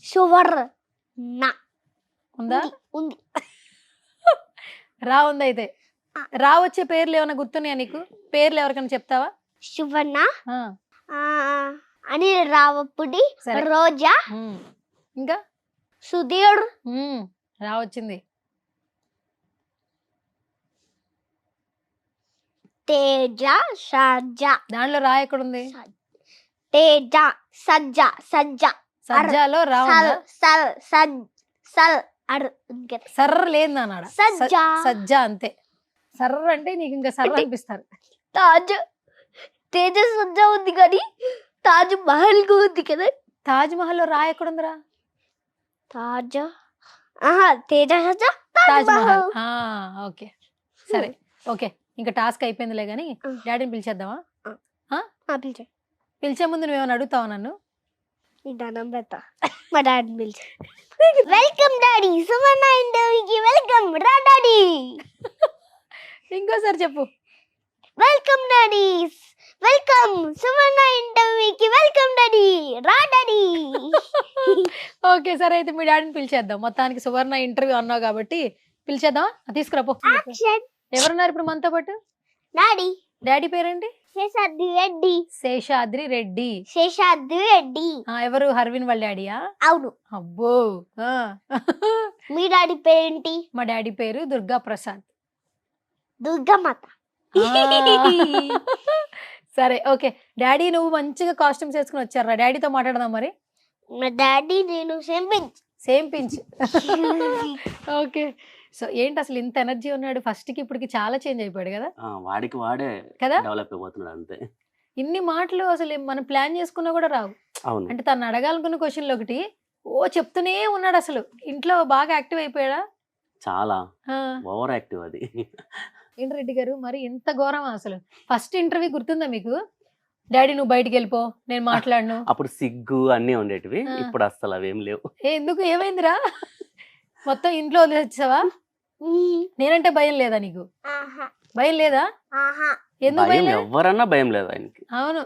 సువర్ణ ఉందా? ఉంది. రా ఉంది అయితే. రా వచ్చే పేర్లు ఏమైనా గుర్తున్నాయా నీకు? పేర్లు ఎవరికైనా చెప్తావా? సువర్ణ, ఆ. అనిల్ రావపుడి, సరే. రోజా, ఇంకా సుధీర్, రా వచ్చింది. తేజ, సజ్జా. దాంట్లో రా ఎక్కడుంది? తేజ, సజ్జా, సజ్జా, సజ్జాలో రా ఉందా? సల్, సల్, సర్ర లేదు నాన్న. సజ్జా. సజ్జా అంతే. సర్ర అంటే నీకు ఇంకా సర్ర అనిపిస్తారు. తాజ్, తేజ సజ్జా ఉంది కానీ తాజ్ మహల్ కు ఉంది కదా. తాజ్ మహల్ లో రా ఎక్కడుందిరా? తాజ్, తేజ సజ్జా, తాజ్ మహల్. ఓకే సరే ఓకే, ఇంకా టాస్క్ అయిపోయిందిలే గానీ డాడీని పిలిచేద్దామా? పిలిచే ముందు నువ్వేమైనా అడుగుతావా నన్ను? దండం పెడతా, మా డాడీని పిలిచి. వెల్కమ్ డాడీ, సువర్ణ ఇంటర్వ్యూకి వెల్కమ్, రా డాడీ. ఇంకోసారి చెప్పు. వెల్కమ్ డాడీ, వెల్కమ్ సువర్ణ ఇంటర్వ్యూకి వెల్కమ్ డాడీ, రా డాడీ. ఓకే సరే అయితే మీ డాడీని పిలిచేద్దాం. మొత్తానికి సువర్ణ ఇంటర్వ్యూ అన్నావు కాబట్టి పిలిచేద్దాం. తీసుకురాపో. ఎవరున్నారు ఇప్పుడు మనతో పాటు? డాడీ. డాడీ పేరేంటి? శేషాద్రి రెడ్డి. శేషాద్రి రెడ్డి. శేషాద్రి రెడ్డి. ఎవరు? హర్విన్ వాళ్ళ డాడీయా? అవును. అబ్బో. మీ డాడీ పేరేంటి? మా డాడీ పేరు దుర్గా ప్రసాద్. దుర్గమాత. సరే ఓకే. డాడీ నువ్వు మంచిగా కాస్ట్యూమ్స్ వేసుకుని వచ్చారా? డాడీతో మాట్లాడదాం మరి. మా డాడీ నేను సేమ్ పించ్. ఓకే. సో ఏంటి అసలు ఇంత ఎనర్జీ ఉన్నాడు? ఫస్ట్ కి ఇప్పటికి చాలా చేంజ్ అయిపోయాడు కదా వాడికి వాడే కదా. డెవలప్ అయిపోతున్నాడు అంతే. ఇన్ని మాటలు అసలు మనం ప్లాన్ చేసుకున్నా కూడా రావు. అవును. అంటే తను అడగాలనుకున్న క్వశ్చన్లు ఒకటి చెప్తూనే ఉన్నాడు. అసలు ఇంట్లో బాగా యాక్టివ్ అయిపోయాడా? చాలా ఓవర్ యాక్టివ్ అది. ఏంటి రెడ్డి గారు మరి ఇంత ఘోరమా అసలు? ఫస్ట్ ఇంటర్వ్యూ గుర్తుందా మీకు? డాడీ నువ్వు బయటికి వెళ్ళిపో, నేను మాట్లాడను. అప్పుడు సిగ్గు అన్నీ ఉండేటివి, ఇప్పుడు అస్సలు అవేం లేవు. ఎందుకు ఏమైందిరా? మొత్తం ఇంట్లో వదిలేసావా? నేనంటే భయం లేదా నీకు? భయం లేదా? ఎందుకు భయం భయం? ఎవరన్నా భయం లేదు ఆయనకి. అవును.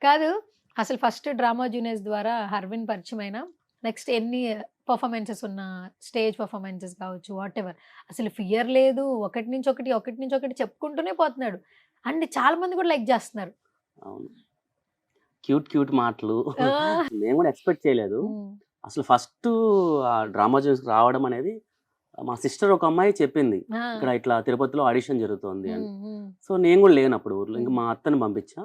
కాదు అసలు ఫస్ట్ డ్రామా జూనియర్స్ ద్వారా హర్విన్ పరిచయం అయినా నెక్స్ట్ ఎన్ని పర్ఫార్మెన్సెస్ ఉన్న స్టేజ్ పర్ఫార్మెన్సెస్ కావచ్చు వాట్ ఎవర్, అసలు ఫియర్ లేదు. ఒకటి నుంచి ఒకటి చెప్పుకుంటూనే పోతున్నాడు. అండ్ చాలా మంది కూడా లైక్ చేస్తున్నారు. అవును, క్యూట్ మాటలు మేము కూడా ఎక్స్పెక్ట్ చేయలేదు. అసలు ఫస్ట్ ఆ డ్రామా జూనియర్స్ రావడం అనేది మా సిస్టర్ ఒక అమ్మాయి చెప్పింది, ఇక్కడ ఇట్లా తిరుపతిలో ఆడిషన్ జరుగుతోంది అని. సో నేను కూడా లేను అప్పుడు ఊర్లో, ఇంకా మా అత్తని పంపించా.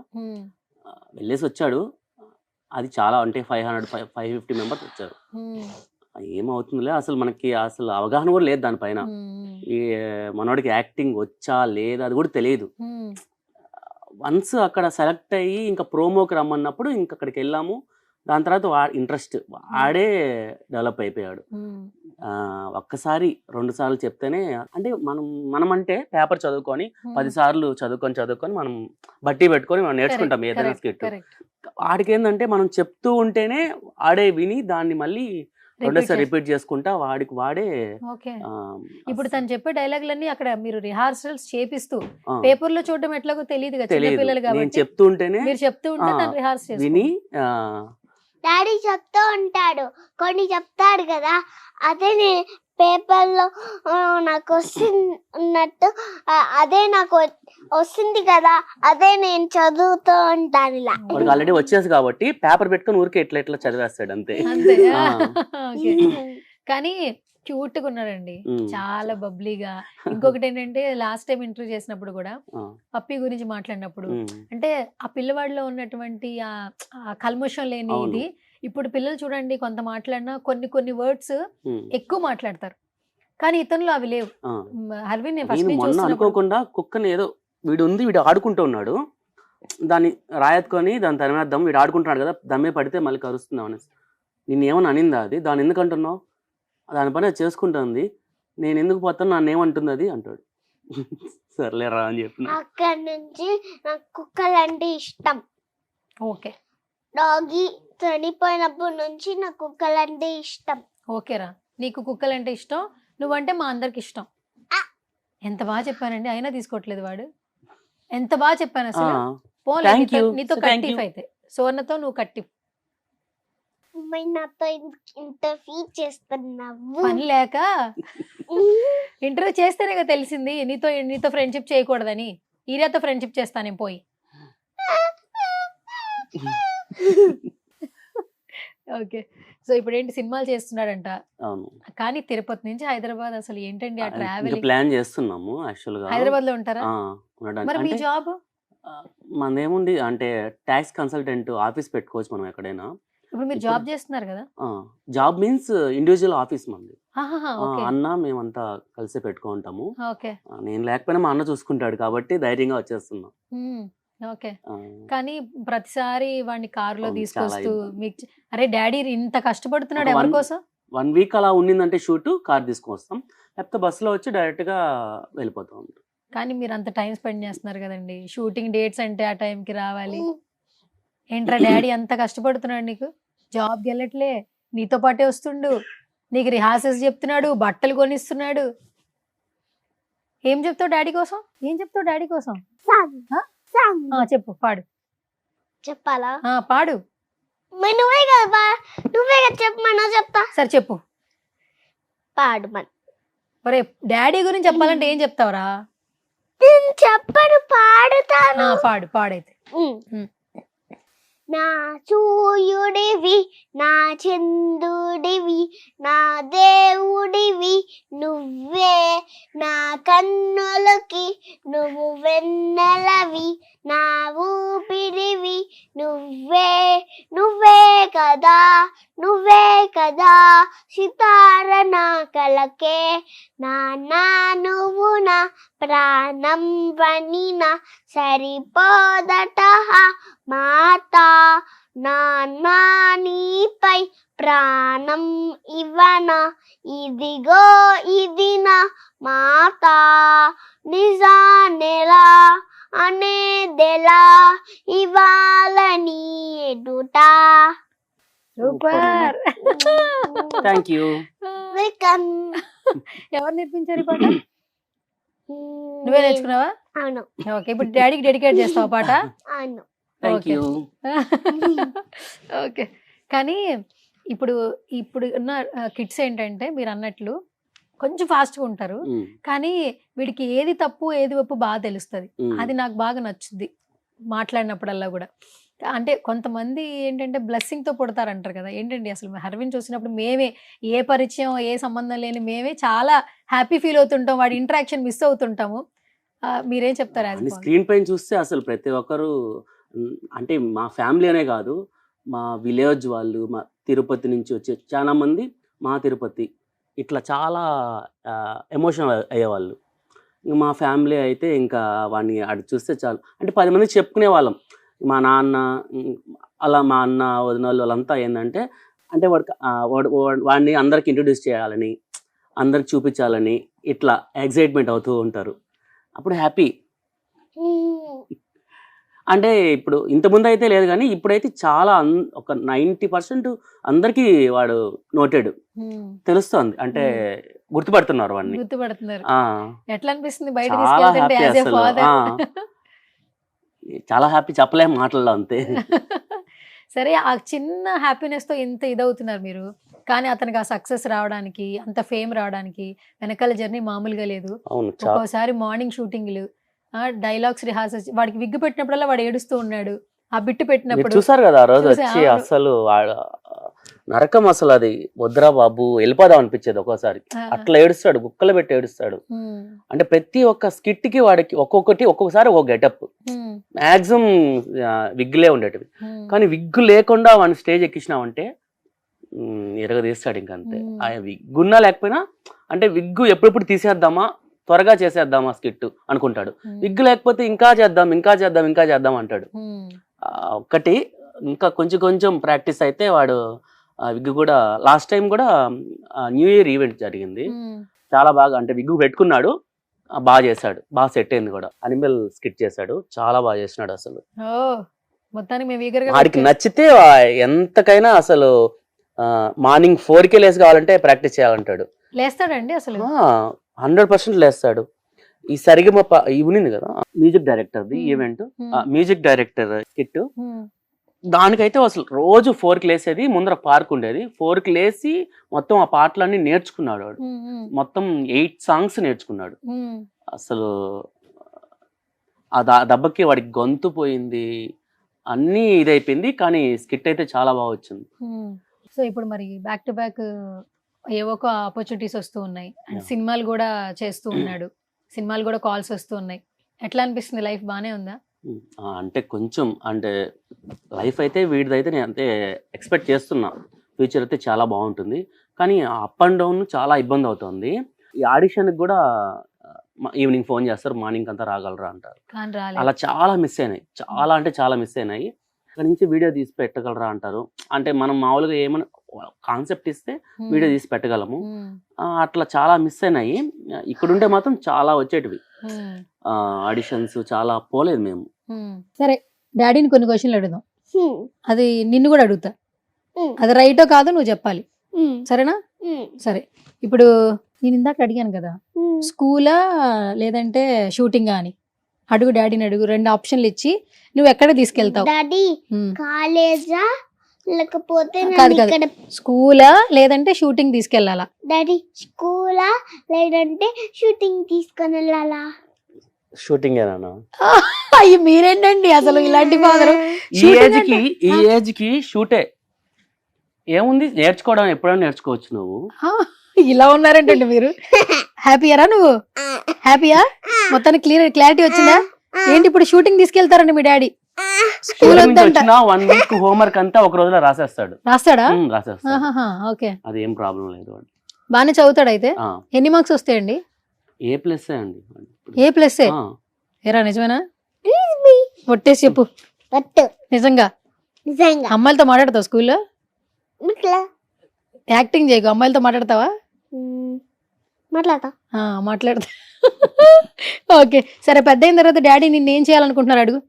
వెళ్ళేసి వచ్చాడు. అది చాలా అంటే 550 మెంబర్స్ వచ్చారు. ఏమవుతుందిలే, అసలు మనకి అసలు అవగాహన కూడా లేదు దానిపైన. ఈ మనోడికి యాక్టింగ్ వచ్చా లేదా అది కూడా తెలియదు. వన్స్ అక్కడ సెలెక్ట్ అయ్యి ఇంకా ప్రోమోకి రమ్మన్నప్పుడు ఇంక అక్కడికి వెళ్ళాము. దాని తర్వాత ఇంట్రెస్ట్ ఆడే డెవలప్ అయిపోయాడు. ఒక్కసారి 2 సార్లు చెప్తేనే అంటే మనం అంటే పేపర్ చదువుకొని 10 సార్లు చదువుకొని మనం బట్టి పెట్టుకొని మనం నేర్చుకుంటాం ఏదైనా స్కిట్. వాడికి ఏంటంటే మనం చెప్తూ ఉంటేనే ఆడే విని దాన్ని మళ్ళీ రెండోసారి రిపీట్ చేసుకుంటా వాడికి వాడే. ఇప్పుడు తను చెప్పే డైలాగులన్నీ అక్కడ మీరు రిహార్సల్స్ చేపిస్తూ పేపర్ లో చూడడం ఎట్లాగో తెలియదు కదా చిన్నపిల్లలు కాబట్టి చెప్తూ ఉంటేనే మీరు చెప్తూ ఉంటే తను రిహార్స్ విని. డాడీ చెప్తూ ఉంటాడు, కొన్ని చెప్తాడు కదా, అదే పేపర్లో నాకు వస్తున్నట్టు అదే నాకు వస్తుంది కదా, అదే నేను చదువుతూ ఉంటాను. ఇలా వాడికి ఆల్రెడీ వచ్చేసి కాబట్టి పేపర్ పెట్టుకుని ఊరికే ఎట్లా చదివేస్తాడు అంతే. కానీ క్యూట్ గా ఉన్నాడండి, చాలా బబ్లీగా. ఇంకొకటి ఏంటంటే లాస్ట్ టైం ఇంటర్వ్యూ చేసినప్పుడు కూడా పప్పి గురించి మాట్లాడినప్పుడు అంటే ఆ పిల్లవాడిలో ఉన్నటువంటి ఆ కల్మషం లేని ఇది. ఇప్పుడు పిల్లలు చూడండి కొంత మాట్లాడినా కొన్ని వర్డ్స్ ఎక్కువ మాట్లాడతారు, కానీ ఇతనులో అవి లేవు. హర్విన్ మొన్న అనుకోకుండా కుక్కని ఏదో వీడు ఆడుకుంటూ ఉన్నాడు, దాన్ని రాయెత్తుకొని దాన్ని తరిమేద్దాం, వీడు ఆడుకుంటున్నాడు కదా, దమ్మే పడితే మళ్ళీ కరుస్తున్నాం అనేసి. నిన్నేమని అనిందా అది? దాన్ని ఎందుకు అంటున్నావు? దాని పని అది చేసుకుంటుంది, నేను ఎందుకు పోతాను, నన్ను ఏమంటుంది అది అంటాడు. సర్లేరా అని చెప్పిన. అక్కడి నుంచి నాకు కుక్కలు అంటే ఇష్టం. ఓకే, డాగీ చనిపోయినప్పటి నుంచి నాకు కుక్కలు అంటే ఇష్టం. ఓకేరా, నీకు కుక్కలు అంటే ఇష్టం, నువ్వంటే మా అందరికి ఇష్టం. ఎంత బాగా చెప్పానండి, అయినా తీసుకోవట్లేదు వాడు. ఎంత బాగా చెప్పాను అసలు. పోలే నీతో కట్టిఫ్ అయితే సోర్ణతో నువ్వు కట్టిఫ్. నాతో ఇంటర్వ్యూ చేస్తున్నావు పని లేక ఇంటర్వ్యూ చేస్తేనే కదా తెలిసింది నీతో ఫ్రెండ్షిప్ చేయకూడదని. ఈరియాతో ఫ్రెండ్షిప్ చేస్తా నేను పోయి. ఓకే, సో ఇప్పుడు ఏంటి సినిమాలు చేస్తున్నాడంట, కానీ తిరుపతి నుంచి హైదరాబాద్ అసలు ఏంటండి ఆ ట్రావెల్? ప్లాన్ చేస్తున్నాము యాక్చువల్ గా. హైదరాబాద్ లో ఉంటారా? మరి మీ జాబ్? మనదేముంది అంటే ట్యాక్స్ కన్సల్టెంట్ ఆఫీస్ పెట్టుకోవచ్చు మనం ఎక్కడైనా. ఇప్పుడు మీరు జాబ్ చేస్తున్నారు కదా? జాబ్ మీన్స్ ఇండివిజువల్ ఆఫీస్ మంది. అన్న మేమంతా కలిసి పెట్టుకుంటాము. నేను లేకపోయినా మా అన్న చూసుకుంటాడు కాబట్టి ధైర్యంగా వచ్చేస్తున్నాం. ఓకే, కానీ ప్రతిసారి వాడిని కారులో తీసుకొస్తూ మీకు అరే డాడీ ఇంత కష్టపడుతున్నాడు ఎవరి కోసం? 1 వీక్ అలా ఉండిందంటే షూట్ కార్ తీసుకొస్తాం, లేకపోతే బస్సులో వచ్చి డైరెక్ట్ గా వెళ్ళిపోతాం. కానీ మీరు అంత టైం స్పెండ్ చేస్తున్నారు కదండి, షూటింగ్ డేట్స్ అంటే ఆ టైంకి రావాలి. ఏంట్రా డాడీ అంత కష్టపడుతున్నాడు, నీకు జాబ్కి వెళ్ళట్లే, నీతో పాటే వస్తుండు, నీకు రిహార్సల్స్ చెప్తున్నాడు, బట్టలు కొనిస్తున్నాడు. ఏం చెప్తావు డాడీ కోసం? చెప్పు, పాడు. చెప్పాలా? పాడు. నువ్వే కదా చెప్పమన్నా చెప్తా. సరే చెప్పు. పాడమని. ఒరే డాడీ గురించి చెప్పాలంటే ఏం చెప్తావురా? చెప్పను, పాడుతాను. పాడైతే. నా సూర్యుడివి, నా చంద్రుడివి, నా దేవుడివి నువ్వే. నా కన్నులకి నువ్వు వెన్నెలవి, నా ఊపిరివి నువ్వే. నువ్వే కదా, నువ్వే కదా సితార నా కలకే. నాన్న నువ్వు నా ప్రాణం వనిన సరిపోదట మాట. నాన్న నీపై ప్రాణం ఇవ్వన, ఇదిగో ఇది నా మాట. నిజానెలా అనేదెలా ఇవాళ నీ ఎదుట. సూపర్. Thank you. వెల్కమ్. ఎవరు నేర్పించారు ఈ పాట? నువ్వే నేర్చుకున్నావా? అవును ఓకే, ఇప్పుడు డాడీకి డెడికేట్ చేస్తావా పాట? అవును. Thank Okay. యూ. ఓకే, కానీ ఇప్పుడు ఇప్పుడు ఉన్న కిడ్స్ ఏంటంటే మీరు అన్నట్లు కొంచెం ఫాస్ట్గా ఉంటారు, కానీ వీడికి ఏది తప్పు ఏది ఒప్పు బాగా తెలుస్తుంది. అది నాకు బాగా నచ్చుద్ది మాట్లాడినప్పుడల్లా కూడా. అంటే కొంతమంది ఏంటంటే blessing తో పుడతారంటారు కదా, ఏంటండి అసలు హర్విన్ చూసినప్పుడు మేమే ఏ పరిచయం ఏ సంబంధం లేని మేమే చాలా హ్యాపీ ఫీల్ అవుతుంటాం, వాడి ఇంటరాక్షన్ మిస్ అవుతుంటాము. మీరేం చెప్తారు? స్క్రీన్ పైన చూస్తే అసలు ప్రతి ఒక్కరు అంటే మా ఫ్యామిలీ అనే కాదు, మా విలేజ్ వాళ్ళు, మా తిరుపతి నుంచి వచ్చే చాలా మంది మా తిరుపతి ఇట్లా చాలా ఎమోషనల్ అయ్యేవాళ్ళు. మా ఫ్యామిలీ అయితే ఇంకా వాడిని అటు చూస్తే చాలు అంటే 10 మంది చెప్పుకునే వాళ్ళం. మా నాన్న అలా మా అన్న వదిన వాళ్ళంతా ఏంటంటే అంటే వాడిని అందరికి ఇంట్రొడ్యూస్ చేయాలని, అందరికి చూపించాలని ఇట్లా ఎగ్జైట్మెంట్ అవుతూ ఉంటారు. అప్పుడు హ్యాపీ. అంటే ఇప్పుడు ఇంతకుముందు అయితే లేదు కానీ ఇప్పుడైతే చాలా ఒక 90% అందరికీ వాడు నోటెడ్ తెలుస్తుంది, అంటే గుర్తుపడుతున్నారు వాడిని. గుర్తుపడుతున్నారు. ఆ, ఎట్లా అనిపిస్తుంది బయట చాలా తీసుకెళ్తుంటే హ్యాపీ as a అసలు. father? చాలా హ్యాపీ, చెప్పలేం మాటల్లో అంతే. సరే, ఆ చిన్న హ్యాపీనెస్ తో ఎంత ఇదవుతున్నారు మీరు, కానీ అతనికి ఆ సక్సెస్ రావడానికి, అంత ఫేమ్ రావడానికి వెనకాల జర్నీ మామూలుగా లేదు. అవును, ఒక్కోసారి మార్నింగ్ షూటింగ్లు, డైలాగ్స్ రిహార్సల్స్, వాడికి విగ్గు పెట్టినప్పుడల్లా వాడు ఏడుస్తూ ఉన్నాడు. ఆ బిట్టు మీరు పెట్టినప్పుడు చూసారు కదా ఆ రోజు చూసా, వచ్చి, అవును. అసలు నరకం అసలు. అది వద్దురా బాబు వెళ్ళిపోదాం అనిపించేది ఒక్కోసారి. అట్లా ఏడుస్తాడు, గుక్కలు పెట్టి ఏడుస్తాడు. అంటే ప్రతి ఒక్క స్కిట్ కి వాడికి ఒక్కొక్కసారి ఒక గెటప్. మాక్సిమం విగ్గులే ఉండేటివి, కానీ విగ్గు లేకుండా వాడిని స్టేజ్ ఎక్కించినామంటే ఎరగదీస్తాడు ఇంకంతే. ఆ విగ్గున్నా లేకపోయినా అంటే విగ్గు ఎప్పుడెప్పుడు తీసేద్దామా, త్వరగా చేసేద్దామా స్కిట్ అనుకుంటాడు. విగ్గు లేకపోతే ఇంకా చేద్దాం ఇంకా చేద్దాం ఇంకా చేద్దాం అంటాడు. ఒక్కటి ఇంకా కొంచెం ప్రాక్టీస్ అయితే వాడు విగ్గు కూడా. లాస్ట్ టైం కూడా న్యూ ఇయర్ ఈవెంట్ జరిగింది, చాలా బాగా అంటే విగ్గు పెట్టుకున్నాడు, బాగా చేశాడు, బాగా సెట్ అయింది కూడా. అనిమల్ స్కిట్ చేశాడు, చాలా బాగా చేసినాడు అసలు. మొత్తానికి మేము eager గా వాడికి నచ్చితే ఎంతకైనా అసలు మార్నింగ్ 4కే లేసి కావాలంటే ప్రాక్టీస్ చేయాలంటాడు. లేస్తాడండి అసలు. 100% లేస్తాడు. ఈ సరిగమప ఇవ్వనింది కదా మ్యూజిక్ డైరెక్టర్ది ఈవెంట్, మ్యూజిక్ డైరెక్టర్ కిట్, దానికైతే అసలు రోజు 4కి లేసేది. ముందర పార్క్ ఉండేది, 4కి లేసి మొత్తం ఆ పాటలన్నీ నేర్చుకున్నాడు వాడు. మొత్తం 8 సాంగ్స్ నేర్చుకున్నాడు. అసలు ఆ దెబ్బకి వాడికి గొంతు పోయింది, అన్నీ ఇదైపోయింది, కానీ స్కిట్ అయితే చాలా బాగా వచ్చింది. సో ఇప్పుడు మరి బ్యాక్ టు బ్యాక్ ఏవో ఒక ఆపర్చునిటీస్ వస్తూ ఉన్నాయి, అండ్ సినిమాలు కూడా చేస్తూ ఉన్నాడు, సినిమాలు కూడా కాల్స్ వస్తూ ఉన్నాయి. ఎట్లా అనిపిస్తుంది? లైఫ్ బానే ఉందా? అంటే కొంచెం అంటే లైఫ్ అయితే వీడిదైతే నేను అంతే ఎక్స్పెక్ట్ చేస్తున్నా, ఫ్యూచర్ అయితే చాలా బాగుంటుంది. కానీ అప్ అండ్ డౌన్ చాలా ఇబ్బంది అవుతుంది. ఈ ఆడిషన్కి కూడా ఈవినింగ్ ఫోన్ చేస్తారు, మార్నింగ్ అంతా రాగలరా అంటారు. కానీ రాలేదు. అలా చాలా మిస్ అయినాయి, చాలా అంటే చాలా మిస్ అయినాయి. అక్కడ నుంచి వీడియో తీసి పెట్టగలరా అంటారు. అంటే మనం మామూలుగా ఏమైనా కాన్సెప్ట్ ఇస్తే వీడియో తీసి పెట్టగలము, అట్లా చాలా మిస్ అయినాయి. ఇక్కడుంటే మాత్రం చాలా వచ్చేటివి ఆడిషన్స్, చాలా పోలేదు మేము. సరే, డాడీని కొన్ని క్వశ్చన్లు అడుగుదాం, అది నిన్ను కూడా అడుగుతా. అది రైటో కాదో నువ్వు చెప్పాలి, సరేనా? సరే, ఇప్పుడు నేను ఇందాక అడిగాను కదా, స్కూలా లేదంటే షూటింగా అని. అడుగు, డాడీని అడుగు. 2 ఆప్షన్లు ఇచ్చి నువ్వు ఎక్కడ తీసుకెళ్తావు? డాడీ కాలేజా లేకపోతే కాదు కాదు, స్కూలా లేదంటే షూటింగ్ తీసుకెళ్ళాలా? డాడీ స్కూలా లేదంటే షూటింగ్ తీసుకొని వెళ్ళాలా? షూటింగ్ ఏనా? అయ్యి మీరేంటండి అసలు ఇలాంటి ఫాదర్? ఈ ఏజ్ కి షూటే ఏముంది, నేర్చుకోవడం ఎప్పుడైనా నేర్చుకోవచ్చు. నువ్వు ఇలా ఉన్నారేంటండి మీరు? హ్యాపీయరా నువ్వు? హ్యాపీయా? మొత్తానికి క్లారిటీ వచ్చిందా? ఏంటి ఇప్పుడు షూటింగ్ తీసుకెళ్తారండి మీ డాడీ? స్కూల్ వద్దంట. 1 వీక్ హోంవర్క్ అంతా ఒక రోజులో రాసేస్తాడా? రాస్తాడా? ఓకే, అది ఏం ప్రాబ్లం లేదు. బాగానే చదువుతాడు అయితే. ఎన్ని మార్క్స్ వస్తాయండి? A+ అండి. A+? ఏరా నిజమేనా? ఒట్టేసి చెప్పు. నిజంగా అమ్మాయిలతో మాట్లాడతావు స్కూల్లో? యాక్టింగ్ చేయకు, అమ్మాయిలతో మాట్లాడతావా? మాట్లాడతా. ఓకే సరే, పెద్ద అయిన తర్వాత డాడీ నిన్ను ఏం చేయాలనుకుంటున్నారు అడుగు.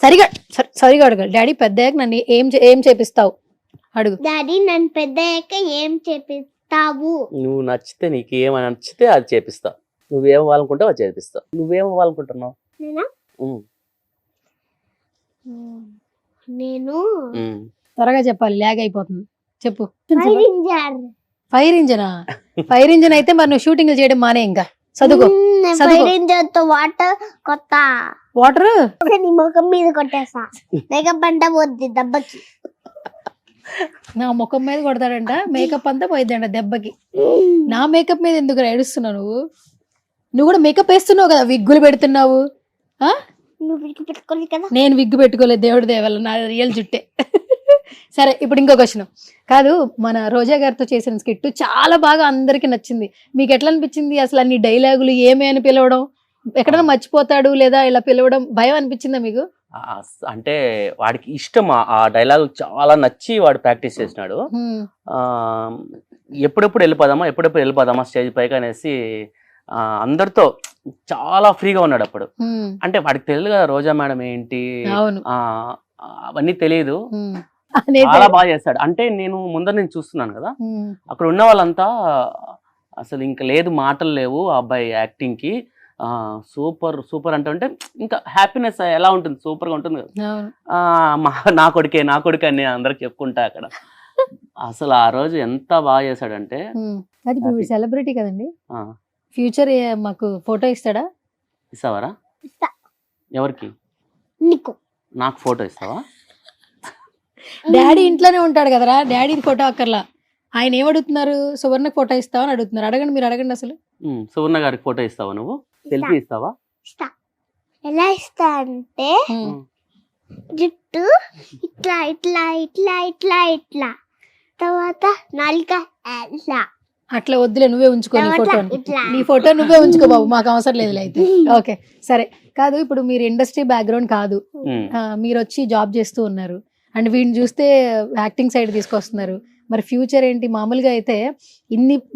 సరిగా అడుగు. డాడీ పెద్ద అయ్యాక నన్ను ఏం చేపిస్తావు అడుగు. డాడీ నన్ను పెద్ద అయ్యాక ఏం చేపిస్తావు? నువ్వు నచ్చితే, నీకు ఏమని నచ్చితే అది చేపిస్తావు. నువ్వేం వాళ్ళనుకుంటావు అది చేపిస్తావు. నువ్వేం వాళ్ళనుకుంటున్నావు? నేను త్వరగా చెప్పాలి, లాగ్ అయిపోతుంది. చెప్పు. Fire engine. ఫైర్ ఇంజన్ అయితే మరి నువ్వు షూటింగ్ చేయడం మానే, ఇంకా చదువుకో. ఫైర్ ఇంజన్ తో వాటర్ నీ ముఖం మీద కొట్టేసా, మేకప్ అంతా పోద్ది దెబ్బకి. నా ముఖం మీద కొడతాడంట, మేకప్ అంతా పోయిద్దంట దెబ్బకి. నా మేకప్ మీద ఎందుకు ఏడుస్తున్నావు నువ్వు? నువ్వు కూడా మేకప్ వేస్తున్నావు కదా, విగ్గులు పెడుతున్నావు. నేను విగ్గు పెట్టుకోలేదు, దేవుడి దేవల్ల నా రియల్ జుట్టే. సరే, ఇప్పుడు ఇంకో క్వశ్చన్. కాదు, మన రోజా గారితో చేసిన స్కిట్ చాలా బాగా అందరికి నచ్చింది. మీకు ఎట్లా అనిపించింది అసలు? అన్ని డైలాగులు ఏమే అని పిలవడం, ఎక్కడైనా మర్చిపోతాడు లేదా ఇలా పిలవడం భయం అనిపించిందా మీకు? అంటే వాడికి ఇష్టం, ఆ డైలాగ్ చాలా నచ్చి వాడు ప్రాక్టీస్ చేసినాడు. ఎప్పుడెప్పుడు వెళ్ళిపోదామా స్టేజ్ పైకి అనేసి అందరితో చాలా ఫ్రీగా ఉన్నాడు అప్పుడు. అంటే వాడికి తెలియదు కదా రోజా మేడం ఏంటి, అవన్నీ తెలియదు. చాలా బాగా చేస్తాడు. అంటే నేను ముందర నేను చూస్తున్నాను కదా, అక్కడ ఉన్న వాళ్ళంతా అసలు ఇంకా లేదు, మాటలు లేవు ఆ అబ్బాయి యాక్టింగ్ కి. సూపర్ సూపర్ అంటే ఇంకా హ్యాపీనెస్ ఎలా ఉంటుంది, సూపర్ గా ఉంటుంది కదా. నా కొడుకే అని అందరికి చెప్పుకుంటా అక్కడ. అసలు ఆ రోజు ఎంత బాగా చేశాడంటే. సెలబ్రిటీ కదండి, ఫ్యూచర్ మాకు ఫోటో ఇస్తాడా? ఇస్తావరా? ఎవరికి? నాకు ఫోటో ఇస్తావా? డాడీ ఇంట్లోనే ఉంటాడు కదరా, డాడీ ఫోటో అక్కర్లా. ఆయన ఏమడుగుతున్నారు? సువర్ణకి ఫోటో ఇస్తావా అని అడుగుతున్నారు. అడగండి, మీరు అడగండి. అసలు సువర్ణ గారికి ఫోటో ఇస్తావా? నువ్వు సెల్ఫీ ఇస్తావా? ఎలా ఇస్తా అంటే జుట్టు ఇట్లా ఇట్లా ఇట్లా ఇట్లా ఇట్లా, తర్వాత నాలుక ఇట్లా. అట్లా వద్దులే, నువ్వే ఉంచుకో నీ ఫోటో. నీ ఫోటో నువ్వే ఉంచుకో బాబు, మాకు అవసరం లేదు అయితే. ఓకే సరే. కాదు, ఇప్పుడు మీరు ఇండస్ట్రీ బ్యాక్గ్రౌండ్ కాదు, మీరు వచ్చి జాబ్ చేస్తూ ఉన్నారు అండ్ వీడిని చూస్తే యాక్టింగ్ సైడ్ తీసుకొస్తున్నారు. మరి ఫ్యూచర్ ఏంటి? మామూలుగా అయితే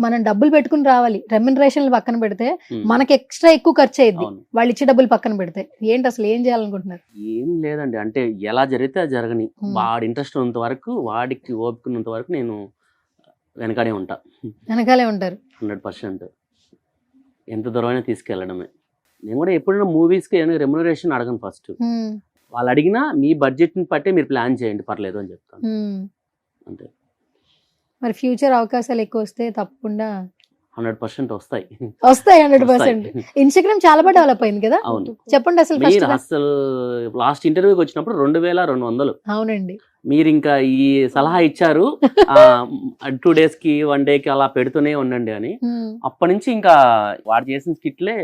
మనం డబ్బులు పెట్టుకుని రావాలి, రెమ్యునరేషన్ పక్కన పెడితే మనకి ఎక్స్ట్రా ఎక్కువ ఖర్చు అయ్యింది, వాళ్ళు ఇచ్చే డబ్బులు పక్కన పెడితే. ఏంటి అసలు ఏం చేయాలనుకుంటున్నారు? ఏం లేదండి, అంటే ఎలా జరిగితే అది జరగని. వాడి ఇంట్రెస్ట్ ఉన్నంత వరకు, వాడికి ఓపుకున్నంత వరకు నేను వెనకాడే ఉంటా. వెనకాలే ఉంటారు 100%. ఎంత దూరమైనా తీసుకెళ్ళడమే. నేను కూడా ఎప్పుడైనా మూవీస్కి ఏమైనా రెమ్యునరేషన్ అడగను. ఫస్ట్ వాళ్ళు అడిగినా మీ బడ్జెట్ని బట్టే మీరు ప్లాన్ చేయండి, పర్లేదు అని చెప్తాను అంతే. మరి ఫ్యూచర్ అవకాశాలు ఎక్కువ వస్తే తప్పకుండా 100% వస్తాయి. 100%. ఇన్స్టాగ్రామ్ చాలా బాగా డెవలప్ అయింది కదా. అవును, చెప్పండి అసలు. అసలు లాస్ట్ ఇంటర్వ్యూకి వచ్చినప్పుడు 2200. అవునండి. మీరు ఇంకా ఈ సలహా ఇచ్చారు 2 days కి 1 day కి అలా పెడుతూనే ఉండండి అని. అప్పటి నుంచి ఇంకా వాడు చేసిన స్కిట్లే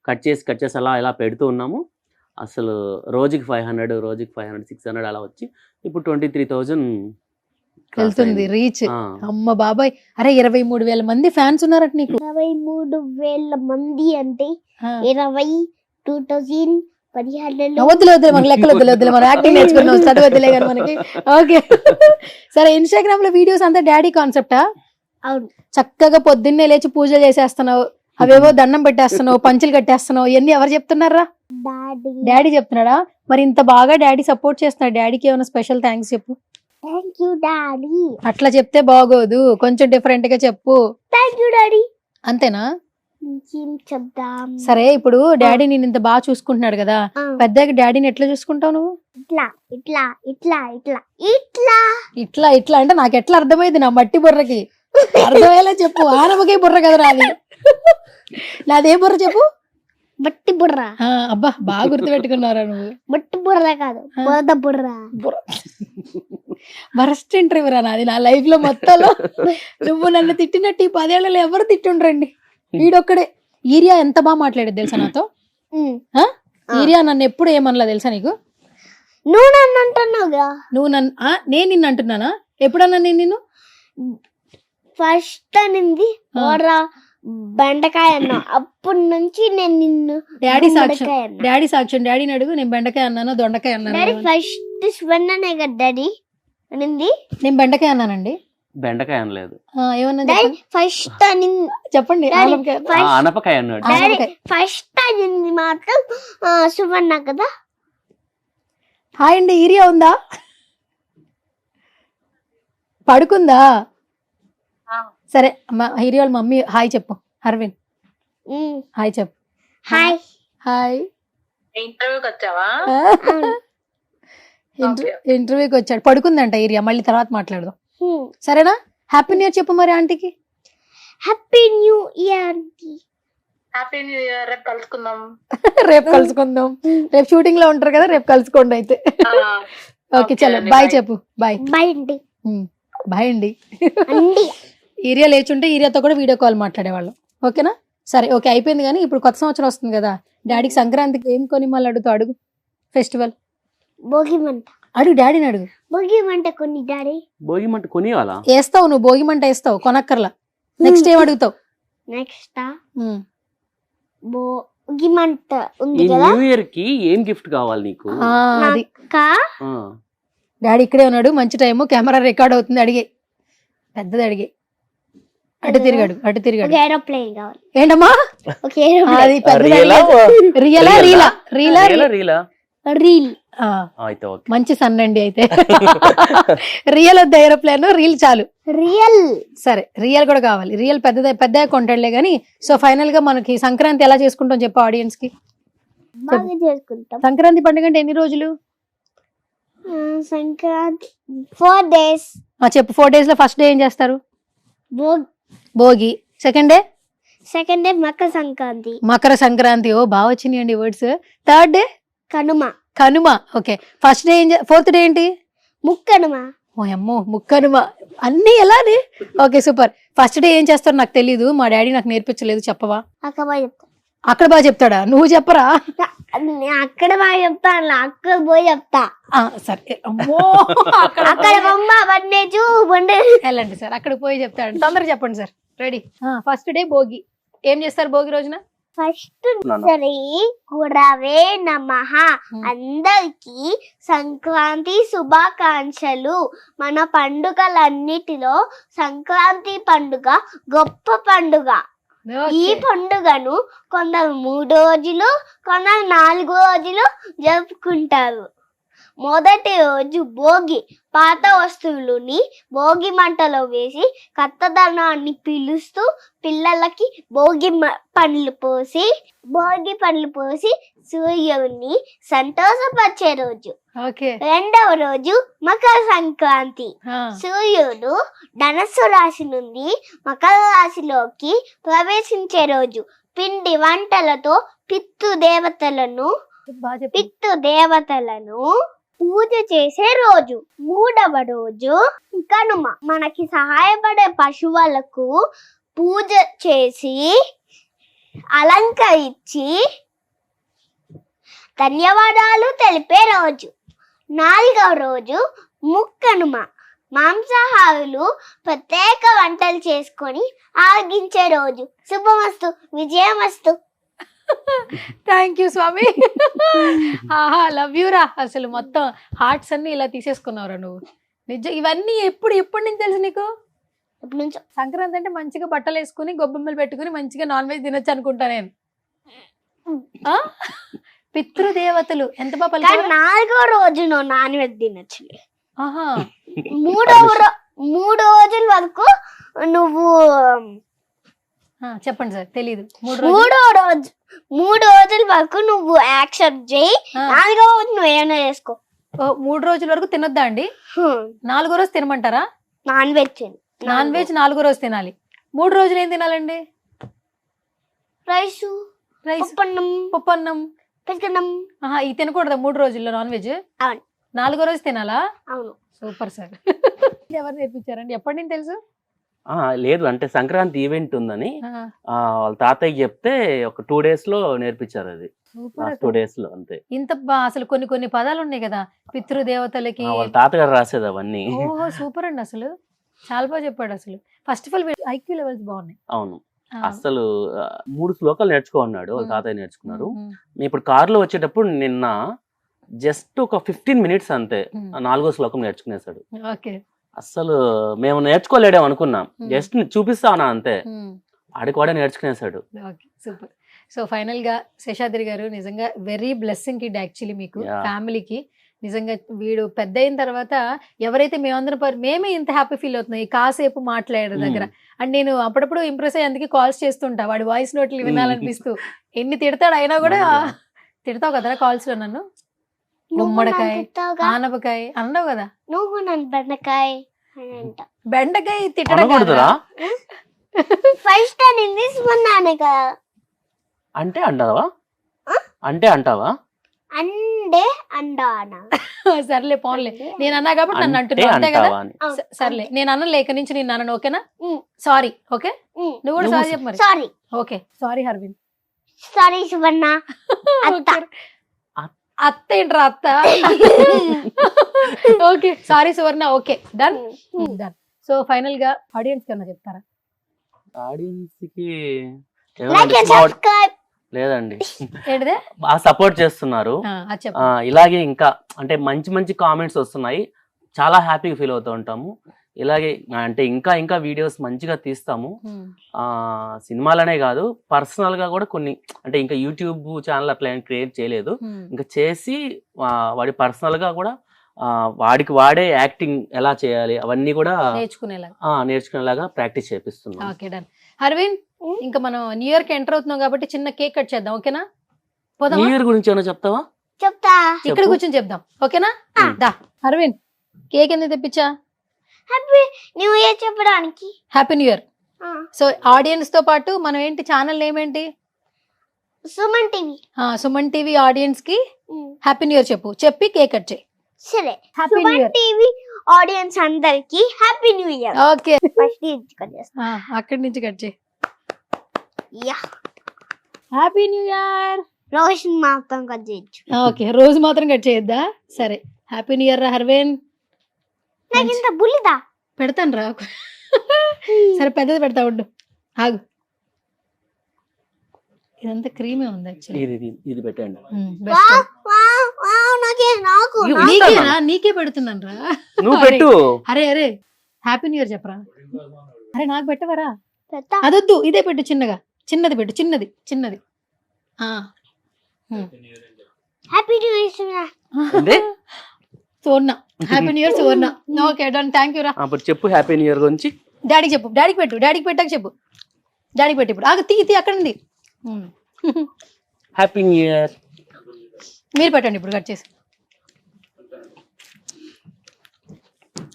కట్ చేసి అలా ఇలా పెడుతూ ఉన్నాము. అసలు రోజుకి 500, రోజుకి 500, 600 అలా వచ్చి ఇప్పుడు 23,000 వెళ్తుంది రీచ్. అమ్మ బాబాయ్, అరే 23,000 మంది ఫ్యాన్స్ ఉన్నారట నీకు. 23,000 మంది అంటే 20,000 వద్దులే మనకి లెక్కలు వద్దులే, మనం యాక్టింగ్ నేర్చుకున్నాం, చదవద్దులే కానీ మనకి. ఓకే సరే, ఇన్స్టాగ్రామ్ లో వీడియోస్ అంతా డాడీ కాన్సెప్టా? అవును. చక్కగా పొద్దున్నే లేచి పూజలు చేసేస్తున్నావు, అవేవో దండం పెట్టేస్తున్నావు, పంచులు కట్టేస్తున్నావు, ఇవన్నీ ఎవరు చెప్తున్నారా? డాడీ చెప్తున్నాడా? మరి ఇంత బాగా డాడీ సపోర్ట్ చేస్తున్నాడు, డాడీకి ఏమైనా స్పెషల్ థ్యాంక్స్ చెప్పు. Thank you daddy. అట్లా చెప్తే బాగోదు, కొంచెం డిఫరెంట్ గా చెప్పు. Thank you daddy. అంతేనా? చెప్దాం. సరే, ఇప్పుడు డాడీ నేను ఇంత బాగా చూసుకుంటున్నాడు కదా, పెద్దగా డాడీని ఎట్లా చూసుకుంటావు నువ్వు? ఇట్లా ఇట్లా ఇట్లా ఇట్లా ఇట్లా ఇట్లా ఇట్లా అంటే నాకు ఎట్లా అర్థమైంది? నా మట్టి బుర్రకి అర్థమయ్యేలా చెప్పు. ఆనమకే బుర్ర కదా నాది. నాదే బుర్ర చెప్పు. బట్టి బుర్ర. అబ్బా బాగా గుర్తుపెట్టుకున్నారా నువ్వు. బట్టి బుర్ర కాదు, బురద బుర్ర. వరస్ట్ ఇంటర్వ్యూ రా నాది నా లైఫ్ లో మొత్తంలో. నువ్వు నన్ను తిట్టినట్టు ఈ 10 ఏళ్లలో ఎవరు తిట్టుండ్రండి, వీడొక్కడే. ఈరియా ఎంత బాగా మాట్లాడేది తెలుసా నాతో. ఈరియా నన్ను ఎప్పుడు ఏమనలా తెలుసా నీకు. నువ్వు నన్ను అంటున్నావుగా. నువ్వు నన్ను నేను నిన్ను అంటున్నానా? ఎప్పుడన్నా నేను నిన్ను ఫస్ట్ అనింది బెండకాయ అన్నా. అప్పటి నుంచి నేను నిన్ను డాడీ సాక్ష్యం, బెండకాయ అన్నా. డాడీ సాక్ష్యం. డాడీని అడుగు, నేను బెండకాయ అన్నాను దొండకాయ డాడీ అన్నాను. ఫస్ట్ శివన్ననే కదా డాడీ అనింది. నేను బెండకాయ అన్నానండి. బెండకాయ అనలేదు, ఏమన్నా డాడీ చెప్పండి. ఫస్ట్ అనింది. చెప్పండి. డాడీ ఆలంకాయ. ఫస్ట్ అనపకాయ అన్నాడు. డాడీ ఆనపకాయ. ఫస్ట్ అనింది మాత్రం శివన్న కదా. హాయ్ అండి, ఈరియా ఉందా? పడుకుందా? సరే హీరియా వాళ్ళ మమ్మీ హాయ్ చెప్పు. అరవింద్ హాయ్ చెప్పు. హాయ్. హాయ్. ఇంటర్వ్యూకి వచ్చావా? ఇంటర్వ్యూకి వచ్చాడు. పడుకుందంట ఈరియా, మళ్ళీ తర్వాత మాట్లాడదాం సరేనా. హ్యాపీ న్యూ ఇయర్ చెప్పు మరి ఆంటీకి. Happy new year aunty. Happy new year. రేపు కలుసుకుందాం. రేపు కలుసుకుందాం. రేపు షూటింగ్ లో ఉంటారు కదా, రేపు కలుసుకోండి అయితే. ఓకే చలో బాయ్ చెప్పు. బాయ్. బాయ్ అండి. బాయ్ అండి. అండి ఈరియా లేచుంటే ఈరియాతో కూడా వీడియో కాల్ మాట్లాడేవాళ్ళం. ఓకేనా. సరే ఓకే అయిపోయింది. కానీ ఇప్పుడు కొత్త సంవత్సరం వస్తుంది కదా, డాడీకి సంక్రాంతికి ఏం కొని మళ్ళీ అడుగుతావు? అడుగు. ఫెస్టివల్ భోగి మంట. అడుగు, డాడీని అడుగు. భోగి మంట కొన్ని డాడీ. భోగి మంట కొనియాలా? వేస్తావు నువ్వు, భోగి మంట వేస్తావు, కొనక్కర్లా. నెక్స్ట్ ఏం అడుగుతావు? నెక్స్ట్ భోగి మంట ఉంది ఈ కదా. న్యూ ఇయర్ కి ఏం గిఫ్ట్ కావాలి నీకు? అది కా ఆ, డాడీ ఇక్కడే ఉన్నాడు, మంచి టైము, కెమెరా రికార్డ్ అవుతుంది. అడిగే పెద్దది అడిగే. అటు తిరిగాడు, అటు ఒక తిరిగాడు. ఏరోప్లేన్ కావాలి. ఏంటమ్మా ఒక ఏరోప్లేన్. అది పెద్దది రియలా? రియలా రీలా? రీలా రీలా? రీలా? రీల్. అయితే ఓకే. మంచి సన్ అండి అయితే. రియల్ వద్ద ఏరోప్లేన్, రీల్ చాలు. రియల్. సరే రియల్ కూడా కావాలి. రియల్ పెద్ద కొంటాడులే గానీ. సో ఫైనల్ గా మనకి సంక్రాంతి ఎలా చేసుకుంటాం చెప్పు ఆడియన్స్ కి. బాగా చేసుకుంటాం. సంక్రాంతి పండుగ అంటే ఎన్ని రోజులు? సంక్రాంతి 4 days. చెప్పు. 4 days లో ఫస్ట్ డే ఏం చేస్తారు? Bhogi. Second day? Second day Makara Sankranti. Makara Sankranti. ఓ బాగా వచ్చినాయండి words. Third day? Kanuma. Kanuma. Okay. First day fourth day ఏంటి? ముక్కనుమ. ఓ అమ్మో ముక్కనుమ. అన్ని ఎలానే. Okay super. ఫస్ట్ డే ఏం చేస్తారు నాకు తెలీదు, మా డాడీ నాకు నేర్పించలేదు, చెప్పవా? అక్కడ బాగా చెప్తా. అక్కడ బాగా చెప్తాడా? నువ్వు చెప్పరా? అక్కడ బాగా చెప్తాను, అక్కడ పోయి చెప్తా. సరే. అమ్మో అక్కడ బొమ్మ బండేజు బండే. వెళ్ళండి సార్, అక్కడికి పోయి చెప్తాడు. తొందరగా చెప్పండి sir. Ready. First day Bhogi. ఏం చేస్తారు భోగి రోజున? ఫస్ట్ శ్రీ గురవే నమః. అందరికి సంక్రాంతి శుభాకాంక్షలు. మన పండుగలన్నిటిలో సంక్రాంతి పండుగ గొప్ప పండుగ. ఈ పండుగను కొందరు 3 రోజులు, కొందరు 4 రోజులు జరుపుకుంటారు. మొదటి రోజు భోగి. పాత వస్తువులని భోగి మంటలో వేసి కొత్తదనాన్ని పిలుస్తూ పిల్లలకి భోగి పండ్లు పోసి సూర్యుడిని సంతోషపరిచే రోజు. రెండవ రోజు మకర సంక్రాంతి. సూర్యుడు ధనుస్సు రాశి నుండి మకర రాశిలోకి ప్రవేశించే రోజు. పిండి వంటలతో పితృదేవతలను పూజ చేసే రోజు. మూడవ రోజు కనుమ. మనకి సహాయపడే పశువులకు పూజ చేసి అలంకరించి ధన్యవాదాలు తెలిపే రోజు. 4వ రోజు ముక్కనుమ. మాంసాహారులు ప్రత్యేక వంటలు చేసుకొని ఆరగించే రోజు. శుభమస్తు, విజయమస్తు. థ్యాంక్ యూ స్వామి. ఆహా లవ్ యూ రా. అసలు మొత్తం హార్ట్స్ అన్ని ఇలా తీసేసుకున్నావురా నువ్వు. నిజం. ఇవన్నీ ఎప్పటి నుంచి తెలుసు నీకు? సంక్రాంతి అంటే మంచిగా బట్టలు వేసుకుని గొబ్బెమ్మలు పెట్టుకుని మంచిగా నాన్ వెజ్ తినొచ్చు అనుకుంటా నేను. పితృదేవతలు ఎంత బాగా. 4వ రోజు నాన్ వెజ్ తినొచ్చు. ఆహా. 3 రోజుల వరకు నువ్వు చెప్పండి సార్ తెలీదు. 3 రోజుల వరకు నువ్వు యాక్సెప్ట్ చేయి. 4వ రోజు నువ్వు ఏమైనా చేసుకో. 3 రోజుల వరకు తినొద్దా అండి? 4వ రోజు తినమంటారా? నాన్ వెజ్ 4వ రోజు తినాలి. 3 రోజులు ఏం తినాలండి? రైస్, రైస్, పప్పన్నం, పప్పన్నం. పెసగన్నం. ఇది తినకూడదా 3 రోజుల్లో నాన్ వెజ్? అవును. 4వ రోజు తినాలా? అవును. Super sir. ఎవరు నేర్పించారండి? ఎప్పటి నుంచి తెలుసు? లేదు అంటే సంక్రాంతి ఈవెంట్ ఉందని ఆ, వాళ్ళ తాతయ్య చెప్తే ఒక 2 days లో నేర్పించారు అది. సూపర్ 2 అసలు. days లో అంతే. ఇంత అసలు కొన్ని పదాలు ఉన్నాయి కదా పితృదేవతలకి. వాళ్ళ తాతగారు రాసేది అవన్నీ. ఓహో సూపర్ అండి అసలు. చాలా బాగా చెప్పాడు అసలు. First of all IQ levels బాగున్నాయి. అవును. ఆ, అసలు 3 శ్లోకాలు నేర్చుకున్నాడు వాళ్ళ ఉమ్, తాతయ్య నేర్చుకున్నారు. ఉమ్, మేము ఇప్పుడు కారులో వచ్చేటప్పుడు నిన్న జస్ట్ ఒక 15 minutes అంతే ఉమ్. 4వ శ్లోకం నేర్చుకునేసాడు. ఓకే. అసలు మేము నేర్చుకోలేడేమో అనుకున్నాం, ఉమ్, జస్ట్ చూపిస్తానా అంతే, ఉమ్. ఆడికి కూడా నేర్చుకునేసాడు. Okay super. సో ఫైనల్ గా శేషాద్రి గారు నిజంగా వెరీ బ్లెస్సింగ్ కిడ్ యాక్చువల్లీ మీకు, Yeah. ఫ్యామిలీకి. నిజంగా వీడు పెద్ద అయిన తర్వాత ఎవరైతే మేమందరం మేమే ఇంత హ్యాపీ ఫీల్ అవుతున్నాయి కాసేపు మాట్లాడే దగ్గర. అండ్ నేను అప్పుడప్పుడు ఇంప్రెస్ అయ్యి అందుకే కాల్స్ చేస్తుంటా, వాడి వాయిస్ నోట్లు వినాలనిపిస్తూ. ఎన్ని తిడతాడు అయినా కూడా తిడతావు కదా కాల్స్ లో నన్ను. నువ్వు గుమ్మడికాయ, నన్ను తిట్టావుగా. ఆనపకాయ అన్నావు కదా. నువ్వు నన్ను బెండకాయ అని అంట. బెండకాయ తిట్టడం అనకూడదురా కాదురా. ఫస్ట్ అని తీసుకున్నాను కదా. అంటే అంటావా? అంటే అంటావా? అండే అండానా. సర్లే పోన్లే, నేను అన్నా కాబట్టి నన్ను అంటే అంటున్నావు అంతే కదా. అంటావా అని. సర్లే నేను అన్న లేక నుంచి నేను అన్నాను, ఓకేనా? ఉమ్. సారీ. ఓకే, నువ్వు కూడా సారీ చెప్పు మరి. Sorry. Okay sorry Harvin. Sorry Suvarna. అత్త. అత్త ఏంట్రా అత్త? Okay sorry Suvarna. Okay done done. So final గా ఆడియన్స్ కన్నా చెప్తారా? ఆడియన్స్ కి లైక్ అండ్ సబ్స్క్రైబ్. లేదండి, ఏంటిదే? బాగా సపోర్ట్ చేస్తున్నారు. అది చెప్పు. ఇలాగే ఇంకా అంటే మంచి మంచి కామెంట్స్ వస్తున్నాయి, చాలా హ్యాపీగా ఫీల్ అవుతూ ఉంటాము. ఇలాగే అంటే ఇంకా ఇంకా వీడియోస్ మంచిగా తీస్తాము. ఉమ్, సినిమాలనే కాదు, పర్సనల్ గా కూడా కొన్ని, అంటే ఇంకా యూట్యూబ్ ఛానల్ అట్లా ఏం క్రియేట్ చేయలేదు, ఉమ్, ఇంకా చేసి వాడి పర్సనల్ గా కూడా వాడికి వాడే యాక్టింగ్ ఎలా చేయాలి అవన్నీ కూడా నేర్చుకునేలాగా నేర్చుకునేలాగా ప్రాక్టీస్ చేపిస్తున్నాం. Okay done. హర్విన్ ఇంకా మనం న్యూ ఇయర్ కి ఎంటర్ అవుతున్నాం కాబట్టి చిన్న కేక్ కట్ చేద్దాం, ఓకేనా? పోదామా? న్యూ ఇయర్ గురించి ఏమైనా చెప్తావా? చెప్తా. ఇక్కడ చెప్పు. కూర్చొని చెప్దాం, ఓకేనా? దా హర్విన్, కేక్ ఎందుకు తెప్పించా? హ్యాపీ న్యూ ఇయర్ చెప్పడానికి. Happy new year. So audience తో పాటు మనం ఏంటి ఛానల్ నేమ్ ఏంటి? Suman TV. Suman TV audience కి హ్యాపీ న్యూ ఇయర్ చెప్పు, చెప్పి కేక్ కట్ చేయి. సరే. Happy new Suman year. TV audience అందరికి happy new year. Okay, first చేస్తా. అక్కడి నుంచి కట్ చేయి. Yeah. Happy new year. Roshan మాత్రం కట్ చేయొచ్చు. ఓకే, రోజు మాత్రం కట్ చేయొద్దా? సరే, హ్యాపీ న్యూ ఇయర్ రా హర్విన్. నాకు ఇంత బుల్లిదా. పెడతాను రా. సరే పెద్దది పెడతా ఉండు, ఆగు. ఇదంతా క్రీమే ఉంది యాక్చువల్లీ. ఇది పెట్టండి. బెస్ట్. నాకు ఇవ్వు. నీకేరా, నీకే పెడుతున్నాను రా. నువ్వు పెట్టు. అరే అరే హ్యాపీ న్యూ ఇయర్ చెప్పరా. అరే నాకు పెట్టవరా? పెడతా. అదొద్దు, ఇదే పెట్టు, చిన్నగా చిన్నది పెట్టు, చిన్నది చిన్నది. Happy new year. ఏంది? Suvarna, happy new year Suvarna. Okay done, thank you రా. అప్పుడు చెప్పు హ్యాపీ న్యూ ఇయర్ గురించి. డాడీకి చెప్పు, డాడీకి పెట్టు, డాడీకి పెట్టాక చెప్పు. డాడీకి పెట్టు ఇప్పుడు. ఆగు, తీ అక్కడ ఉంది. Happy new year. మీరు పెట్టండి ఇప్పుడు కట్ చేసి.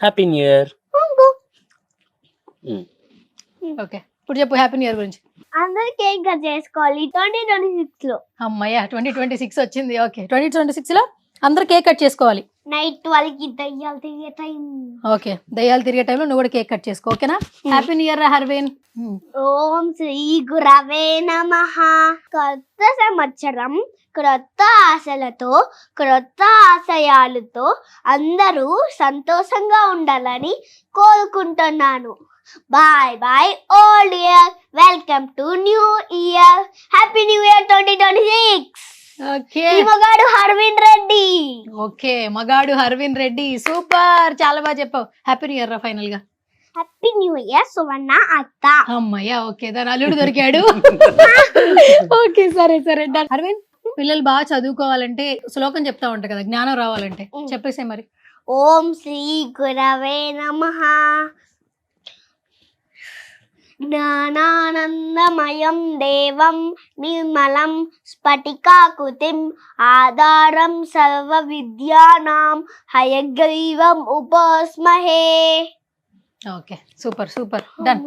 Happy new year. ఓకే ఇప్పుడు చెప్పు హ్యాపీ న్యూ ఇయర్ గురించి. అందరు కేక్ కట్ చేసుకోవాలి 2026 లో. అమ్మయ్య 2026 వచ్చింది. ఓకే 2026 లో అందరు కేక్ కట్ చేసుకోవాలి. నైట్ 12 కి దయ్యాలు తిరిగే టైం. ఓకే, దయ్యాలు తిరిగే టైంలో నువ్వు కూడా కేక్ కట్ చేసుకో, ఓకేనా? హ్యాపీ న్యూ ఇయర్ రా హర్విన్. ఓం శ్రీ గురవే నమః. కొత్త సంవత్సరం క్రొత్త ఆశలతో క్రొత్త ఆశయాలతో అందరూ సంతోషంగా ఉండాలని కోరుకుంటున్నాను. Bye bye old year. Welcome to new year. Happy new year 2026. Okay ఈ మగాడు హర్విన్ రెడ్డి. ఓకే మగాడు హర్విన్ రెడ్డి, సూపర్, చాలా బాగా చెప్పావు. హ్యాపీ న్యూ ఇయర్ రా ఫైనల్ గా. హ్యాపీ న్యూ ఇయర్ సువర్ణ అత్త. అమ్మయ్య ఓకే, దాని అల్లుడు దొరికాడు. ఓకే సరే సరే డన్. హర్విన్, పిల్లలు బాగా చదువుకోవాలంటే శ్లోకం చెప్తా ఉంటా కదా, జ్ఞానం రావాలంటే చెప్పేసే మరి. ఓం శ్రీ గురవే నమః. జ్ఞానానందమయం దేవం నిర్మలం స్ఫటికాకృతిం ఆధారం సర్వ విద్యానాం హయగ్రీవం ఉపాస్మహే. Okay super super done.